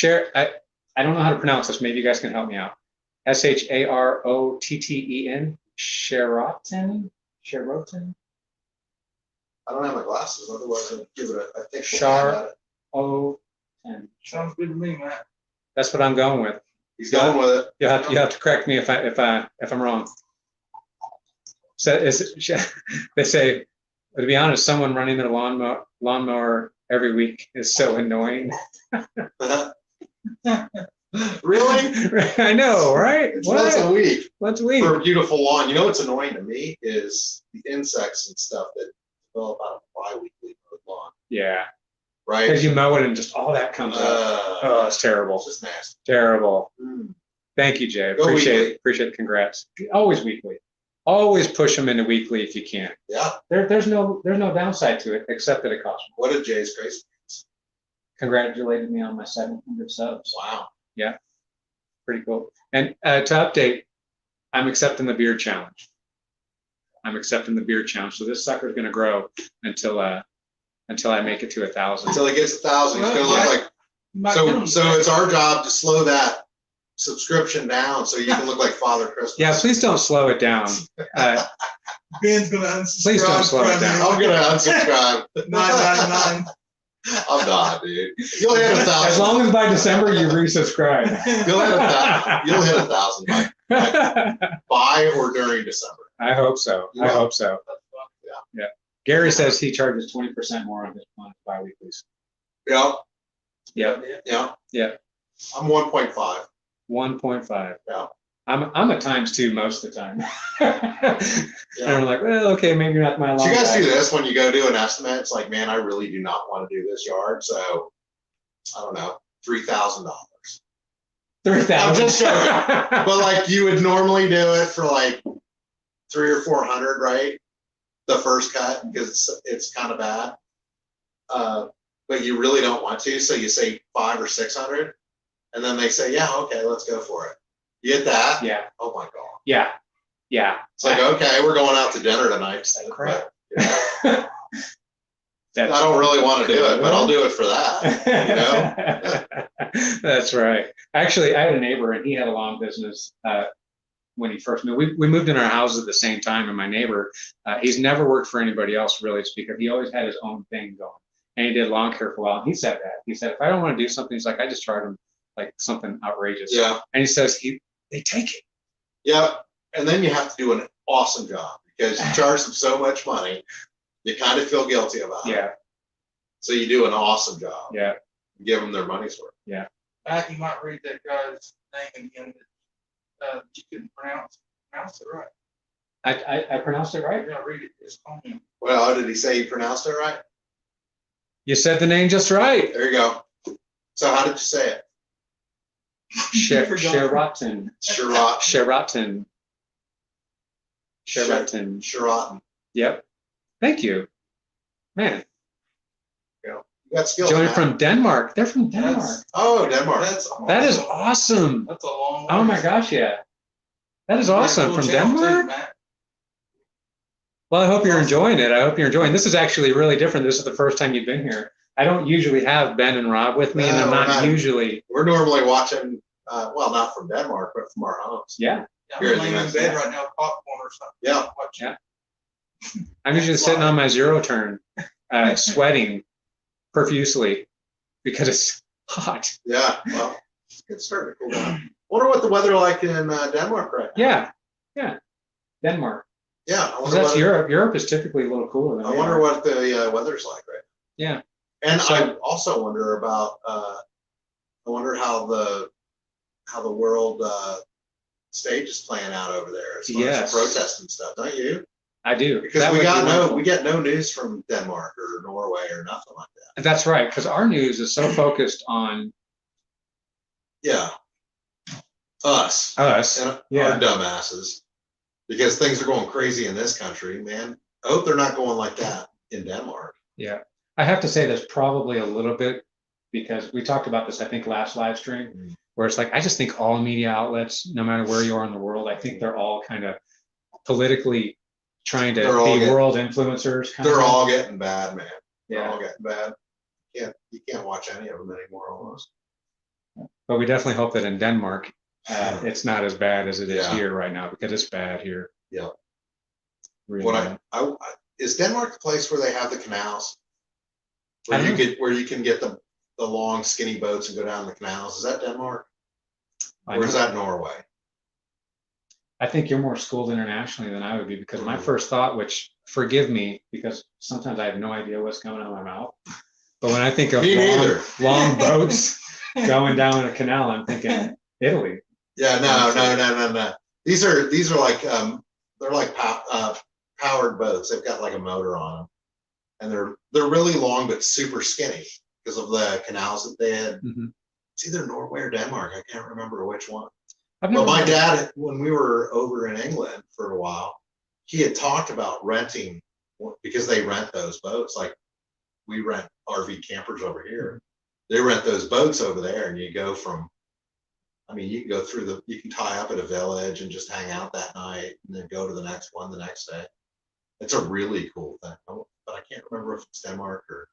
I don't know how to pronounce this. Maybe you guys can help me out. Sharotten. Sharotten. I don't have my glasses, otherwise I'd give it I think. Shar- Sounds good to me, Matt. That's what I'm going with. He's going with it. You have to correct me if I'm wrong. So they say, to be honest, someone running their lawnmower every week is so annoying. Really? I know, right? It's once a week Once a week. for a beautiful lawn. You know what's annoying to me is the insects and stuff that develop out of bi-weekly mowed lawn, Yeah, right? because you mow it and just all that comes up. Oh, it's terrible. It's just nasty. Terrible. Thank you, Jay. Go Appreciate weekly. it. Appreciate the congrats. Always weekly. Always push them into weekly if you can. Yeah. There's no downside to it except that it costs more. What did Jay's crazy? Congratulated me on my 700 subs. Wow. Pretty cool. And to update, I'm accepting the beard challenge. So this sucker's going to grow until I make it to 1,000. Until he gets 1,000, he's gonna look Well, like. You might get 'em, So Jack. it's our job to slow that subscription down so you can look like Father Christmas. Yeah, please don't slow it down. Ben's gonna unsubscribe. Please don't slow it from down. I'm gonna unsubscribe. 999. I'm not, dude. You'll hit 1,000. As long as by December you resubscribe. You'll hit 1,000. You'll hit 1,000 by or during December. I hope so. I hope so. Yeah. Gary says he charges 20% more on his bi-weeklies. Yeah. Yeah. Yeah. Yeah. I'm 1.5. 1.5. Yeah. I'm a ×2 most of the time. And I'm like, well, okay, maybe not my So long you guys guy. do this when you go do an estimate. It's like, man, I really do not want to do this yard. So I don't know, $3,000. 3,000. I'm just joking. But like you would normally do it for like 300 or 400, right? The first cut because it's kind of bad. But you really don't want to, so you say 500 or 600, and then they say, yeah, okay, let's go for it. You get that? Yeah. Oh my god. Yeah. Yeah. It's like, okay, we're going out to dinner tonight. Crap. But, I don't really want to do it, but I'll do it for that. That's right. Actually, I had a neighbor and he had a lawn business when he first moved. We moved in our houses at the same time, and my neighbor, he's never worked for anybody else really to speak of. He always had his own thing going, and he did lawn care for a while. And he said that. He said, if I don't want to do something, he's like, I just charge him like something outrageous. Yeah. And he says they take it. Yeah. And then you have to do an awesome job because you charge them so much money, you kind of feel guilty about it. Yeah. So you do an awesome job. Yeah. Give them their money's worth. Matt, you might read that guy's name again that you couldn't pronounce it right. I pronounced it right. You're gonna read it. It's on him. Well, did he say he pronounced it right? You said the name just right. There you go. So how did you say it? Sheraton. Sherrod. Sheraton. Sheraton. Sheraton. Yep. Thank you. Man, You got skills. joining Matt. from Denmark. They're from Denmark. Oh, Denmark. That's awesome. That is awesome. That's a long. Oh my way. gosh, yeah. That is awesome. Cool From channel too, Denmark? Matt. Well, I hope you're enjoying it. I hope you're enjoying. This is actually really different. This is the first time you've been here. I don't usually have Ben and Rob with me, and I'm No, not we're not. usually. We're normally watching, well, not from Denmark, but from our homes. Yeah. Yeah, Here in I'm the laying in United bed States. right now, popcorn or something. Yeah. Watch. Yeah. I'm usually sitting on my zero turn, sweating profusely because it's hot. Yeah. Well, it's starting to cool down. Wonder what the weather like in Denmark right now. Yeah. Yeah. Denmark. Yeah. I 'Cause wonder that's what, Europe. Europe is typically a little cooler than I we wonder are. what the weather's like right Yeah. now. And So- I also wonder about, I wonder how the world stage is playing out over there as far Yes. as the protest and stuff, don't you? I do. Because That we would be got wonderful. we get no news from Denmark or Norway or nothing like that. That's right, because our news is so focused on Yeah. Us us. and Yeah. our dumbasses. Because things are going crazy in this country, man. I hope they're not going like that in Denmark. Yeah. I have to say there's probably a little bit, because we talked about this, I think, last live stream, Mm. where it's like, I just think all media outlets, no matter where you are in the world, I think they're all kind of politically trying to They're all be getting- world influencers. kind They're of. all getting bad, man. They're Yeah. all getting bad. You can't watch any of them anymore almost. But we definitely hope that in Denmark, it's not as bad as it is Yeah. here right now, because it's bad here. Yeah. Really What bad. is Denmark the place where they have the canals? I Where don't where you can get the long skinny boats and go down the canals. Is that Denmark? I Or is know. that Norway? I think you're more schooled internationally than I would be, because my Mhm. first thought, which forgive me, because sometimes I have no idea what's coming out of my mouth. But when I think of Me long, neither. long boats going down a canal, I'm thinking Italy. Yeah, no. These are like they're like powered boats. They've got like a motor on them, and they're really long but super skinny because of the canals that they had. Mhm. It's either Norway or Denmark. I can't remember which one. I've But never my been- dad, when we were over in England for a while, he had talked about renting because they rent those boats. Like we rent RV campers over here. They rent those boats over there, and you go from. I mean, you can go through you can tie up at a village and just hang out that night, and then go to the next one the next day. It's a really cool thing, but I can't remember if it's Denmark or.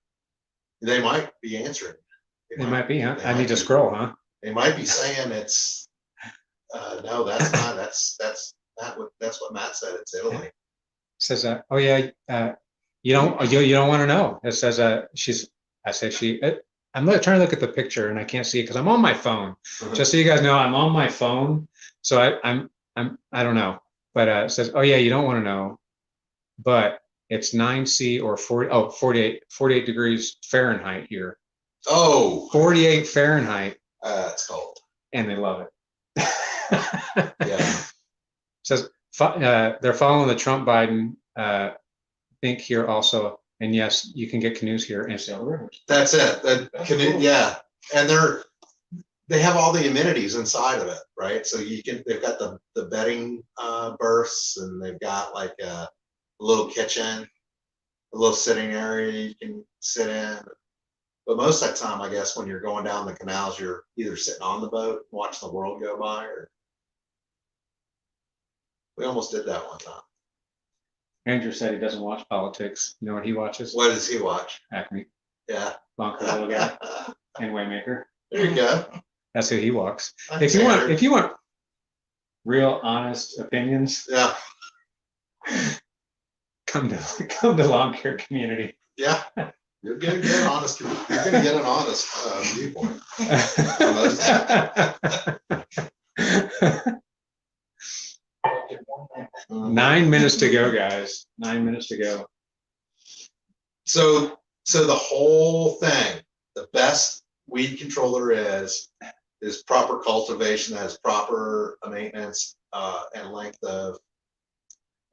They might be answering. It might be, huh? they I might need to be. scroll, huh? They might be saying it's, no, that's not, that's what Matt said, it's Italy. Says, oh yeah, you don't want to know. It says, I'm trying to look at the picture and I can't see it because I'm on my phone. Just so you guys know, I'm on my phone. So I don't know, but it says, oh yeah, you don't want to know, but it's 9C or 48 degrees Fahrenheit here. Oh, 48 Fahrenheit, it's cold. and they love it. Yeah. Says they're following the Trump Biden think here also, and yes, you can get canoes here in Sail Rivers. That's it. That's cool. Yeah. And they have all the amenities inside of it, right? So they've got the bedding berths, and they've got like a little kitchen, a little sitting area you can sit in. But most of the time, I guess, when you're going down the canals, you're either sitting on the boat, watching the world go by, or we almost did that one time. Andrew said he doesn't watch politics. You know what he watches? What does he watch? Acme, Yeah. Bunker Little Guy, and Waymaker. There you go. That's who he walks. That's If you want real honest opinions, Yeah. come to Lawn Care Community. Yeah. You're gonna get honest. You're gonna get an honest viewpoint. Mhm. 9 minutes to go, guys. 9 minutes to go. So the whole thing, the best weed control there is proper cultivation that has proper maintenance and length of,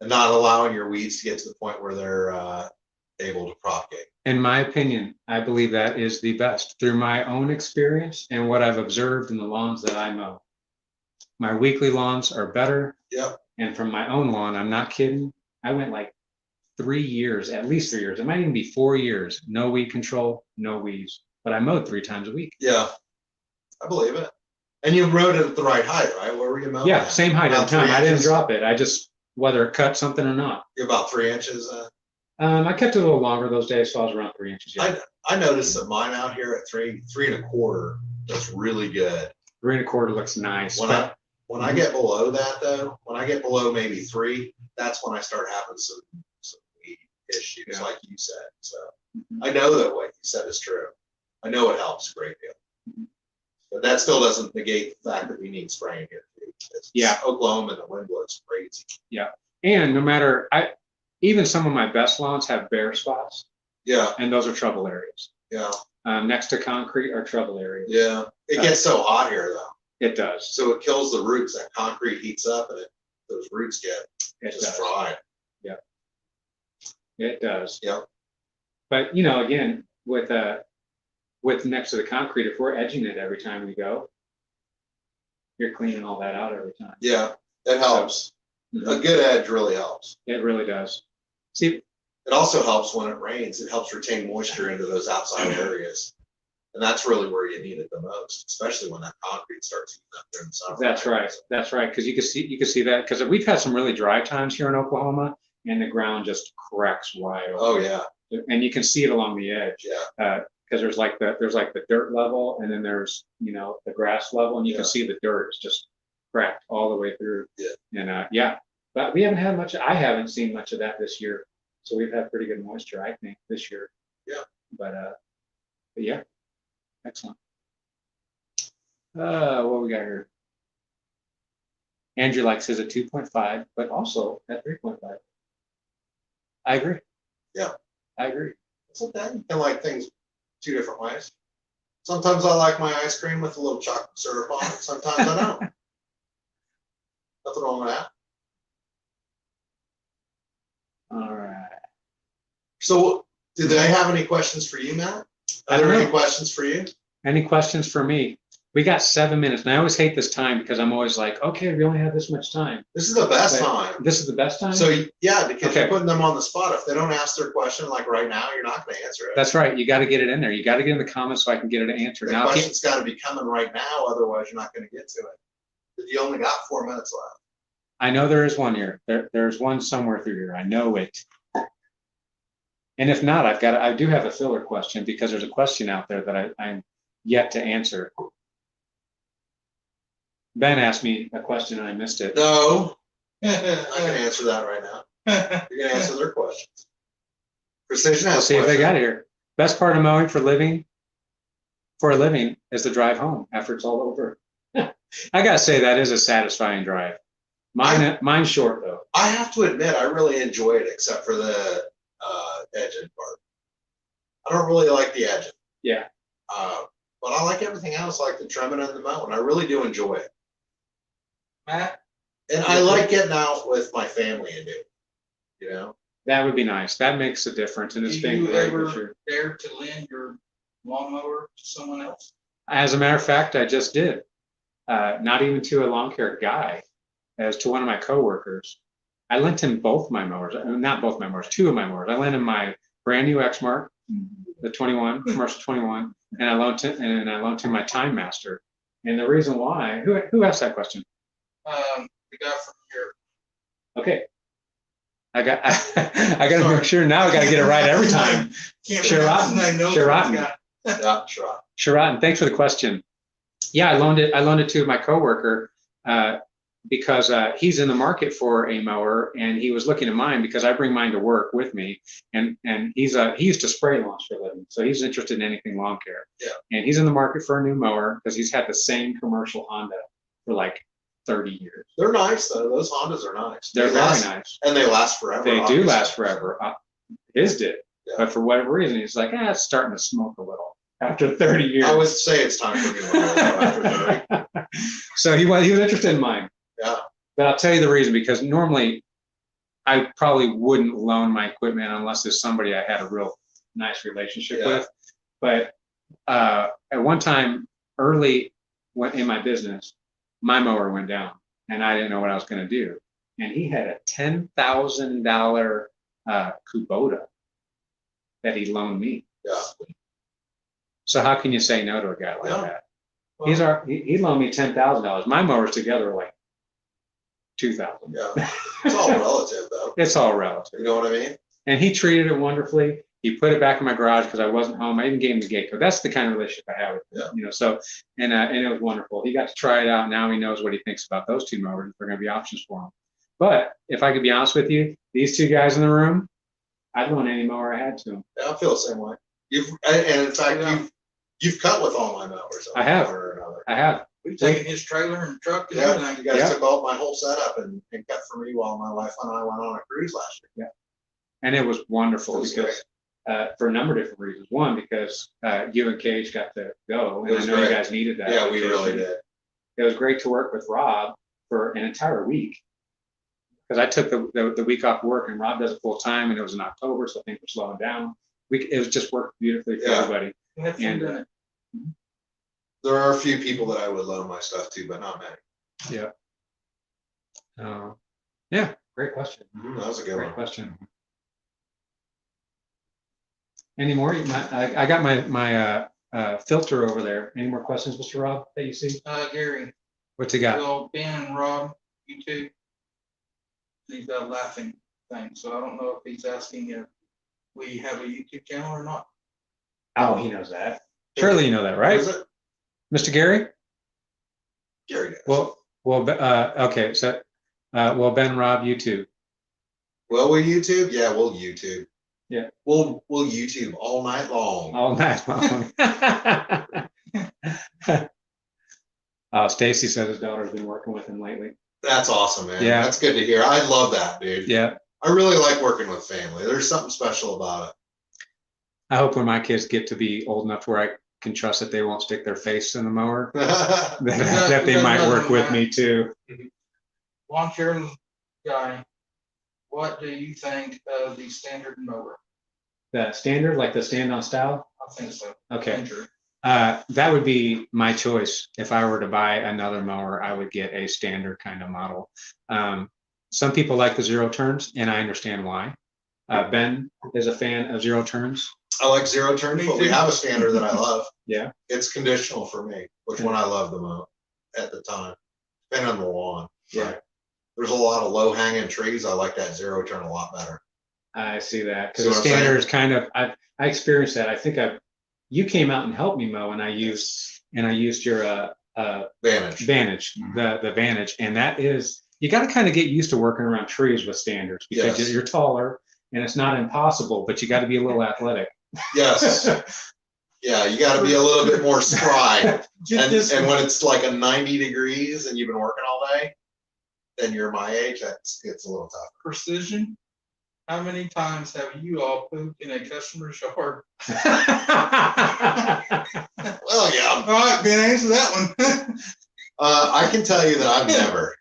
and not allowing your weeds to get to the point where they're able to propagate. In my opinion, I believe that is the best through my own experience and what I've observed in the lawns that I mow. My weekly lawns are better. Yep. And from my own lawn, I'm not kidding. I went like 3 years, at least 3 years. It might even be 4 years. No weed control, no weeds. But I mowed 3 times a week. Yeah, I believe it. And you rode it at the right height, right? Where were you mowing? Yeah, at? same height every About time. 3 I didn't inches? drop it. I just, whether it cut something or not. You're about 3 inches. I kept it a little longer those days, so I was around 3 inches. Yeah. I noticed that mine out here at 3.25 does really good. 3.25 looks nice. When I get below that though, when I get below maybe 3, that's when I start having some weed issues, Yeah. like you said. So I know that what you said is true. I know it helps a great deal. But that still doesn't negate the fact that we need spraying here. Yeah. Oklahoma and the wind blows crazy. And no matter, even some of my best lawns have bare spots, Yeah, and those are trouble areas. yeah, Next to concrete are trouble areas. yeah. It gets so hot here though. It does. So it kills the roots. That concrete heats up and those roots get It just does. fried. It does. Yep. But you know, again, with next to the concrete, if we're edging it every time we go, you're cleaning all that out every time. Yeah, it helps. Mhm. A good edge really helps. It really does. See, It also helps when it rains. It helps retain moisture into those outside areas. And that's really where you need it the most, especially when that concrete starts heating up during the summer. that's right. That's right. Because you can see that because we've had some really dry times here in Oklahoma, and the ground just cracks wide open. Oh, yeah, And you can see it along the edge. yeah, Because there's like the dirt level, and then there's the grass level, and you Yeah. can see the dirt is just cracked all the way through. Yeah. And yeah, but we haven't had much. I haven't seen much of that this year, so we've had pretty good moisture, I think, this year. Yeah. But yeah, excellent. What we got here? Andrew likes his at 2.5, but also at 3.5. I agree. Yeah. I agree. it's okay. You can like things 2 different ways. Sometimes I like my ice cream with a little chocolate syrup on it. Sometimes I don't. Nothing wrong with that. All right. So do they have any questions for you, Matt? I Are don't there any know. questions for you? Any questions for me? We got 7 minutes, and I always hate this time because I'm always like, okay, we only have this much time. This is the best But time. This is the best time? So yeah, because Okay. you're putting them on the spot. If they don't ask their question like right now, you're not gonna answer it. That's right. You got to get it in there. You got to get in the comments so I can get it answered. The Now, question's gotta be coming right now, otherwise you're not gonna get to it. You only got 4 minutes left. I know there is one here. There's one somewhere through here. I know it. And if not, I do have a filler question because there's a question out there that I'm yet to answer. Ben asked me a question and I missed it. No, I can answer that right now. You're gonna answer their questions. Precision Let's has see if they questions. got it here. Best part of mowing for a living is the drive home after it's all over. I gotta say that is a satisfying drive. Mine's short though. I have to admit, I really enjoy it, except for the edging part. I don't really like the edging. Yeah. But I like everything else, like the trimming and the mowing. I really do enjoy it. Matt, And I like getting out with my family and doing it, you know? That would be nice. That makes a difference, and do it's been you great ever this year. dare to lend your lawnmower to someone else? As a matter of fact, I just did. Not even to a lawn care guy, as to one of my coworkers. I lent him both my mowers, not both my mowers, two of my mowers. I lent him my brand new Exmark, the 21, commercial 21, and I loaned him my Time Master. And the reason why, who asked that question? The guy from here. Okay. I got to make sure now. I got to get it right every time. Can't Sure, pronounce his name, no, Sheraton. guy. Yeah, sure. Sharat, thanks for the question. Yeah, I loaned it to my coworker because he's in the market for a mower, and he was looking at mine because I bring mine to work with me, and he used to spray lawns for a living, so he's interested in anything lawn care. Yeah. And he's in the market for a new mower because he's had the same commercial Honda for like 30 years. They're nice though. Those Hondas are nice. They're They very last- nice. And they last forever. They do obviously. last forever. His did, Yeah. but for whatever reason, he's like, it's starting to smoke a little after 30 years. I would say it's time for me to go after 30. So he was interested in mine. Yeah. But I'll tell you the reason, because normally I probably wouldn't loan my equipment unless there's somebody I had a real nice relationship Yeah. with. But at one time early in my business, my mower went down and I didn't know what I was going to do. And he had a $10,000 Kubota that he loaned me. Yeah. So how can you say no to a guy like Yeah. that? Well, He loaned me $10,000. My mowers together are like 2,000. Yeah. It's all relative though. It's all relative. You know what I mean? And he treated it wonderfully. He put it back in my garage because I wasn't home. I even gave him the gate code. That's the kind of relationship I have with him, Yeah. So, and it was wonderful. He got to try it out. Now he knows what he thinks about those two mowers. They're going to be options for him. But if I could be honest with you, these two guys in the room, I'd loan any mower I had to them. Yeah, I feel the same way. And in fact, Yeah. you've cut with all my mowers. I have. one or another. I have. We've taken his trailer and truck and Yeah, everything. you guys Yeah. took all my whole setup and cut for me while my wife and I went on a cruise last year. And it was wonderful It was because for a number of different reasons. One, because you and Cage got to go, It and I was know you great. guys needed that. Yeah, we really vacation. did. It was great to work with Rob for an entire week because I took the week off work, and Rob does it full time, and it was in October, so things were slowing down. It was just worked beautifully for Yeah. everybody. We had fun And, doing it. There are a few people that I would loan my stuff to, but not many. Yeah, great question. That was a good Great one. question. Any more? I got my filter over there. Any more questions, Mr. Rob, that you see? Gary, What's he got? well, Ben and Rob, you two. He's got a laughing thing, so I don't know if he's asking if we have a YouTube channel or not. Oh, he knows that. Surely you know that, What right? is it? Mr. Gary? Gary does. Okay, so, Ben, Rob, you too. Will we YouTube? Yeah, we'll YouTube. Yeah. We'll YouTube all night long. All night long. Stacy said his daughter's been working with him lately. That's awesome, man. Yeah. That's good to hear. I love that, dude. Yeah, I really like working with family. There's something special about I hope when my kids get to be old enough where I can trust that they won't stick their face in the mower, it. that they might work with me too. Lawn care guy, what do you think of the standard mower? The standard, like the stand-on style? I think so. Okay. Standard. That would be my choice. If I were to buy another mower, I would get a standard kind of model. Some people like the zero turns, and I understand why. Ben is a fan of zero turns. I like zero turn, Me but we too. have a standard that I love. Yeah. It's conditional for me, which one I love the most at the time, depending on the lawn. Yeah. Right. There's a lot of low hanging trees. I like that zero turn a lot better. I see that because See the what I'm saying? standard is kind of. I experienced that. I think you came out and helped me mow, and I used your Vantage. Vantage, the Vantage, and that is you got to kind of get used to working around trees with standards because Yes. you're taller, and it's not impossible, but you got to be a little athletic. Yes. Yeah, you got to be a little bit more spry. Get And, this, and when it's like a 90 degrees and you've been working all day, then you're my age, that gets a little tough. precision, How many times have you all pooped in a customer's yard? Well, yeah. All right, Ben, answer that one. I can tell you that I've never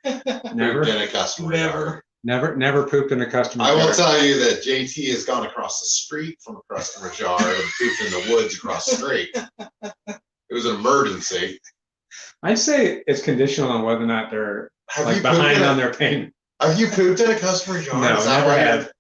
Never, pooped in a customer yard. never pooped in a customer's I will yard. tell you that JT has gone across the street from a customer's yard and pooped in the woods across the street. It was an emergency. I'd say it's conditional on whether or not they're Have like you pooped behind in on a, their payment. have you pooped in a customer's yard? No, Is that never why have. you're-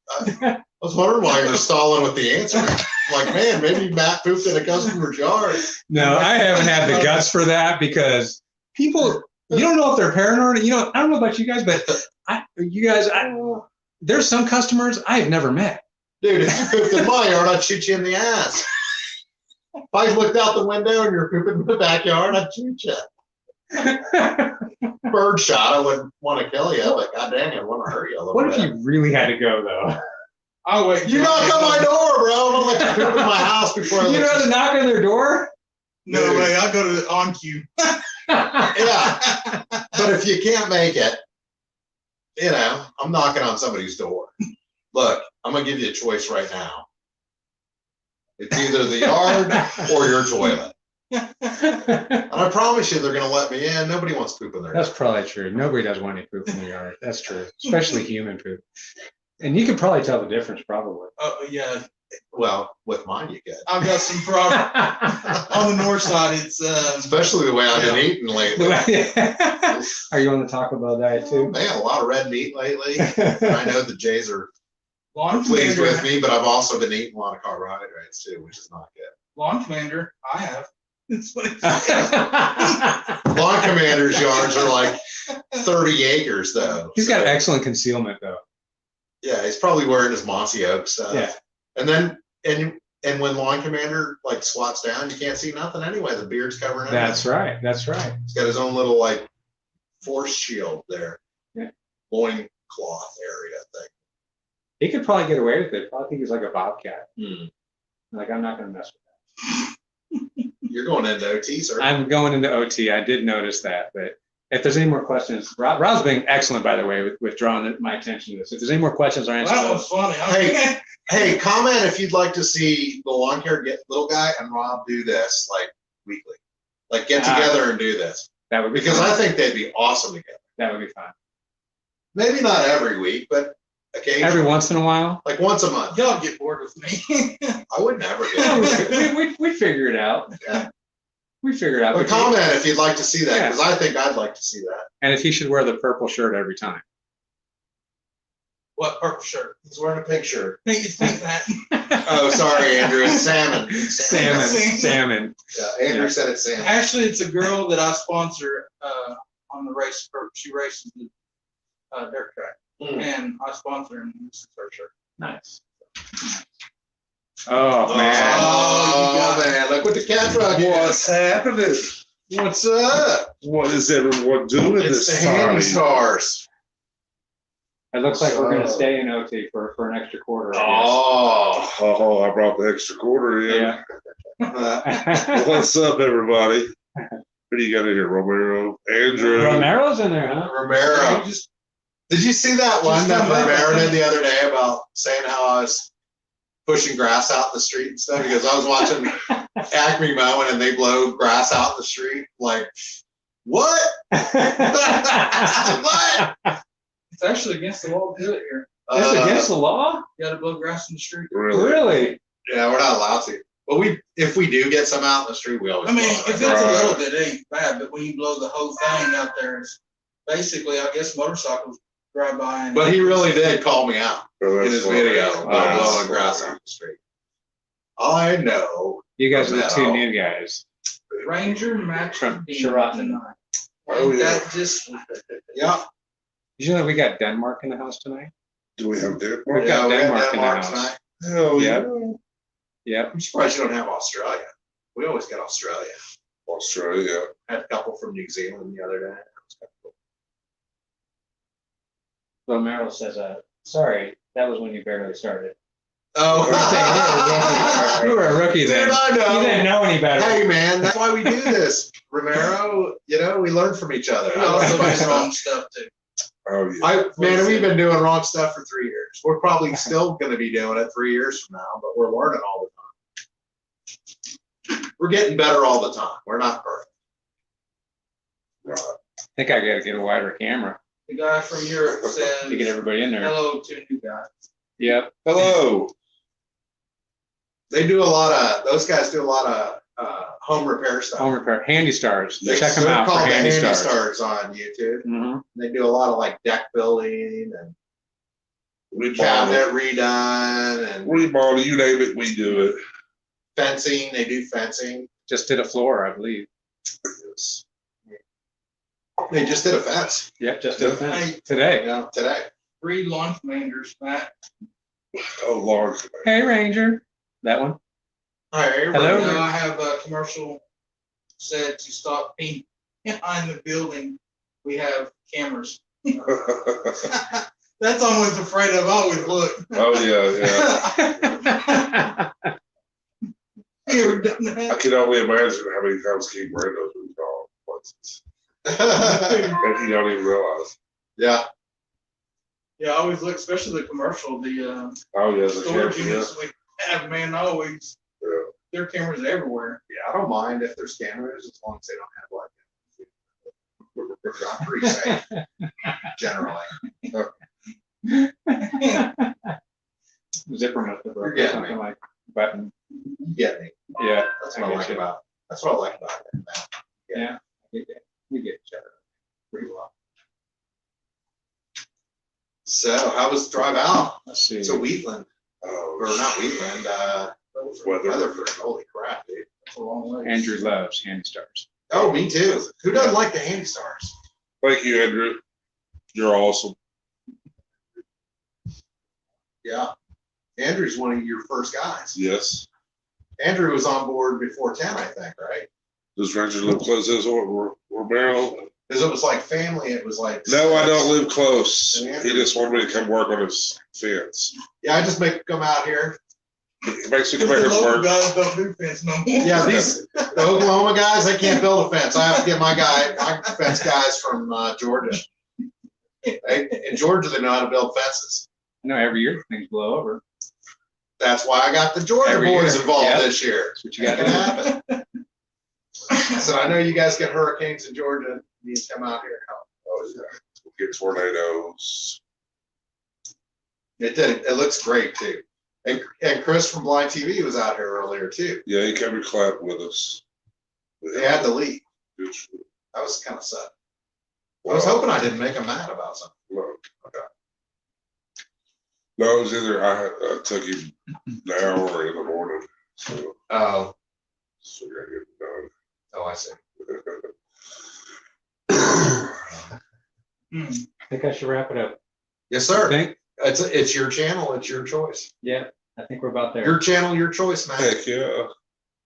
I was wondering why you're stalling with the answer. I'm like, man, maybe Matt pooped in a customer's yard. No, I haven't had the guts for that because people, you don't know if they're paranoid. You know, I don't know about you guys, but there's some customers I've never met. Dude, if you pooped in my yard, I'd shoot you in the ass. If I looked out the window and you're pooping in the backyard, I'd shoot you. Bird shot, I wouldn't want to kill you, but goddamn, I want to hurt you a little What bit. if you really had to go though? I'll wait. You knock on my door, bro. I'm gonna let you poop in my house before I You'd let rather you. knock on their door? No way, I'll go to the on cue. Yeah, but if you can't make it, you know, I'm knocking on somebody's door. Look, I'm gonna give you a choice right now. It's either the yard or your toilet. And I promise you, they're gonna let me in. Nobody wants poop in their That's yard. probably true. Nobody does want any poop in their yard. That's true, especially human poop. And you can probably tell the difference, probably. Oh, yeah, Well, with mine, you could. I've got some problem. On the north side, it's, Especially the way I've been eating lately. Are you on the Taco Bell diet too? Man, a lot of red meat lately. I know the Jays are lawn pleased commander. with me, but I've also been eating a lot of carbohydrates too, which is not good. Lawn commander, I have. That's what it Lawn commander's yards are like 30 acres though. He's got So, excellent concealment though. yeah, he's probably wearing his Mossy Oak stuff. Yeah. And then, and when lawn commander like squats down, you can't see nothing anyway. The beard's covering everything. That's right. That's right. He's got his own little like force shield there. Yeah. Loin cloth area thing. He could probably get away with it. Probably think he's like a bobcat. Hmm. Like, I'm not going to mess with You're going into OT, sir. that. I'm going into OT. I did notice that. But if there's any more questions, Rob's being excellent, by the way, with drawing my attention to this. If there's any more questions or answers, That was funny. Hey. Hey, comment if you'd like to see the lawn care get little guy and Rob do this like weekly. Like get together and do this. that would be Because fun. I think they'd be awesome together. That would be fun. Maybe not every week, but occasionally. Every once in a while. Like once a month. Y'all get bored with me. I would never Yeah, get we figure it out. Yeah. We figure it out. But comment if you'd like to see that, Yeah. because I think I'd like to see that. And if he should wear the purple shirt every time. What purple shirt? He's wearing a pink shirt. Think that. Oh, sorry, Andrew. It's salmon. Salmon. Yeah, Andrew Yeah. said it's salmon. Actually, it's a girl that I sponsor on the race. She races the dirt track, Mm. and I sponsor her, and this is her shirt. Nice. Oh, man. Oh, man. Look what the cat truck is. What's happening? What's up? What is everyone doing It's the this Handy time? Stars. It looks like we're going to So- stay in OT for an extra quarter. Oh. Oh, I brought the extra quarter in. Yeah. What's up, everybody? Who do you got in here? Romero, Andrew. Romero's in there, huh? Romero. Did you see that one that Romero did the other day about saying how I was pushing grass out in the street and stuff? Because I was watching Acme mowing and they blow grass out in the street. Like, what? What? It's actually against the law to do it here. It's against the law? You got to blow grass in the street. Really? Really? Yeah, we're not allowed to. But if we do get some out in the street, we always. I mean, blow if it. it's a little bit, it ain't bad. But when you blow the whole thing out there, it's basically, I guess, motorcycles drive by and. But he really did call me out Oh, in that's his funny. video Oh, about that's blowing grass funny. out the street. I know. You guys are the two No. new guys. Ranger match From Dean Sheraton. tonight. Oh, yeah. That just Yeah. Did you know we got Denmark in the house tonight? Do we have Denmark? We've got Yeah, we Denmark got in the Denmark house. tonight. Hell Yep. yeah. Yep. I'm surprised you don't have Australia. We always get Australia. Australia. Had a couple from New Zealand the other day. Romero says, sorry, that was when you barely started. Oh. You were a rookie then. Dude, I know. You didn't know any better. Hey man, that's why we do this. Romero, you know, we learn from each other. we also do wrong stuff too. Oh, yeah. Man, we've been doing wrong stuff for 3 years. Rangers. We're probably still gonna be doing it 3 years from now, but we're learning all the time. We're getting better all the time. We're not perfect. Right. I think I gotta get a wider camera The guy from Europe to get says, everybody in there. hello to new guys. Yep. Hello. They do a lot of, those guys do a lot of home repair stuff. Home repair, Handy Stars. They- Check them they're out for called the Handy Stars. Stars on YouTube. Mhm. They do a lot of like deck building and Remodel. cabinet redone and Remodel, you name it, we do it. fencing. They do fencing. Just did a floor, I believe. They just did a fence, Yep, just did a Hey. fence today. today. 3 launch managers, Matt. Oh, Lord. Hey, Ranger. That one? All right, Hello? Now I have a commercial said to stop being behind the building. We have cameras. That's almost afraid of. I always look. Oh, yeah. You ever done I that? can only imagine how many times King Brando's been called once. And he don't even realize. Yeah, Yeah, I always look, especially the commercial, the Oh, yeah, the storage camera, yeah. units we have, man, always, Yeah. there are cameras everywhere. yeah, I don't mind if there's cameras as long as they don't have like. I'm pretty safe, generally. Zipper must have You're broke or getting something like button. You get me. Yeah. That's I what I get like you. about, that's what I like about it. Yeah. We get each other pretty well. So how was drive out Let's see. to Wheatland, Oh, or not Wheatland, Weatherford, holy crap, dude. That's a long way. Andrew loves Handy Stars. Oh, me too. Who doesn't like the Handy Stars? Thank you, Andrew. You're awesome. Yeah. Andrew's one of your first guys. Yes. Andrew was on board before 10, I think, right? Does Ranger live close as Romero? Because it was like family, it was like. No, I don't live close. He just wanted me to come work on his fence. Yeah, I just make him come out here. He makes me Because come out the here and local work. guys don't do fence no more. Yeah, the Oklahoma guys, they can't build a fence. I have to get my fence guys from Georgia. In Georgia, they know how to build fences. I know every year things blow over. That's why I got the Georgia Every boys year. involved Yep. this year. That's what you got It to can do. happen. I said, I know you guys get hurricanes in Georgia. You need to come out here and help. Oh, yeah. We'll get tornadoes. It did. It looks great too. And Chris from Blind TV was out here earlier too. Yeah, he came to clap with us. They had the lead. Good. I was kind of sad. I was hoping I didn't make him mad about something. No, no, it was either I took him now or in the morning. So Oh, I gotta get it done. oh, I see. Hmm. I think I should wrap it up. Yes, I sir. think. It's your channel. It's your choice. Yeah, I think we're about there. Your channel, your choice, man. Heck yeah.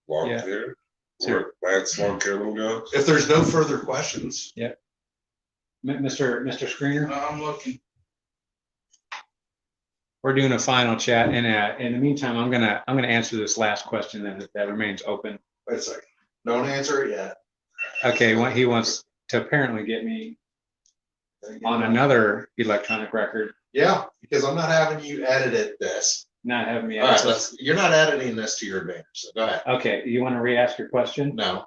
Lawn Yeah. care. Sure. Matt's lawn care little guy. If there's no further questions, Mr. Screener, I'm looking. we're doing a final chat, and in the meantime, I'm gonna answer this last question that remains open. wait a second. Don't answer it yet. Okay, he wants to apparently get me on another electronic record, Yeah, because I'm not having you edit this. not having me All right, access. you're not editing this to your advantage. So go ahead. Okay, you want to re-ask your question? No.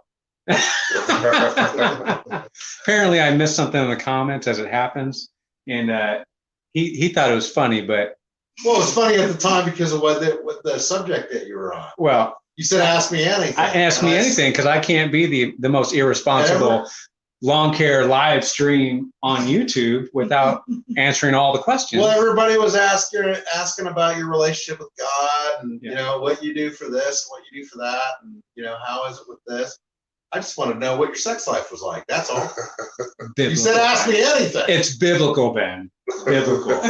Apparently, I missed something in the comments as it happens, and he thought it was funny, but Well, it's funny at the time because of what the subject that you were on. well, You said, ask me anything. ask me And I anything because I can't be the most irresponsible lawn care live stream on YouTube without answering all the questions. Well, everybody was asking about your relationship with God and, Yeah. you know, what you do for this, what you do for that, and, you know, how is it with this? I just want to know what your sex life was like. That's all. You said, Biblical. ask me anything. It's biblical, Ben. Biblical.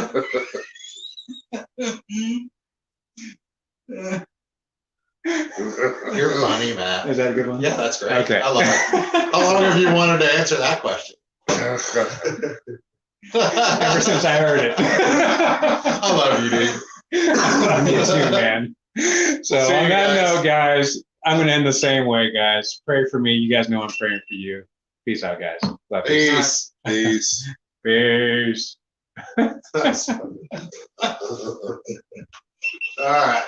You're funny, Matt. Is that a good one? Yeah, that's great. Okay. I love it. How long have you wanted to answer that question? Ever since I heard it. I love you, dude. I love you too, man. So See you on that guys. note, guys, I'm gonna end the same way, guys. Pray for me. You guys know I'm praying for you. Peace out, guys. Love you. Peace. Peace. Peace. That's funny. All right.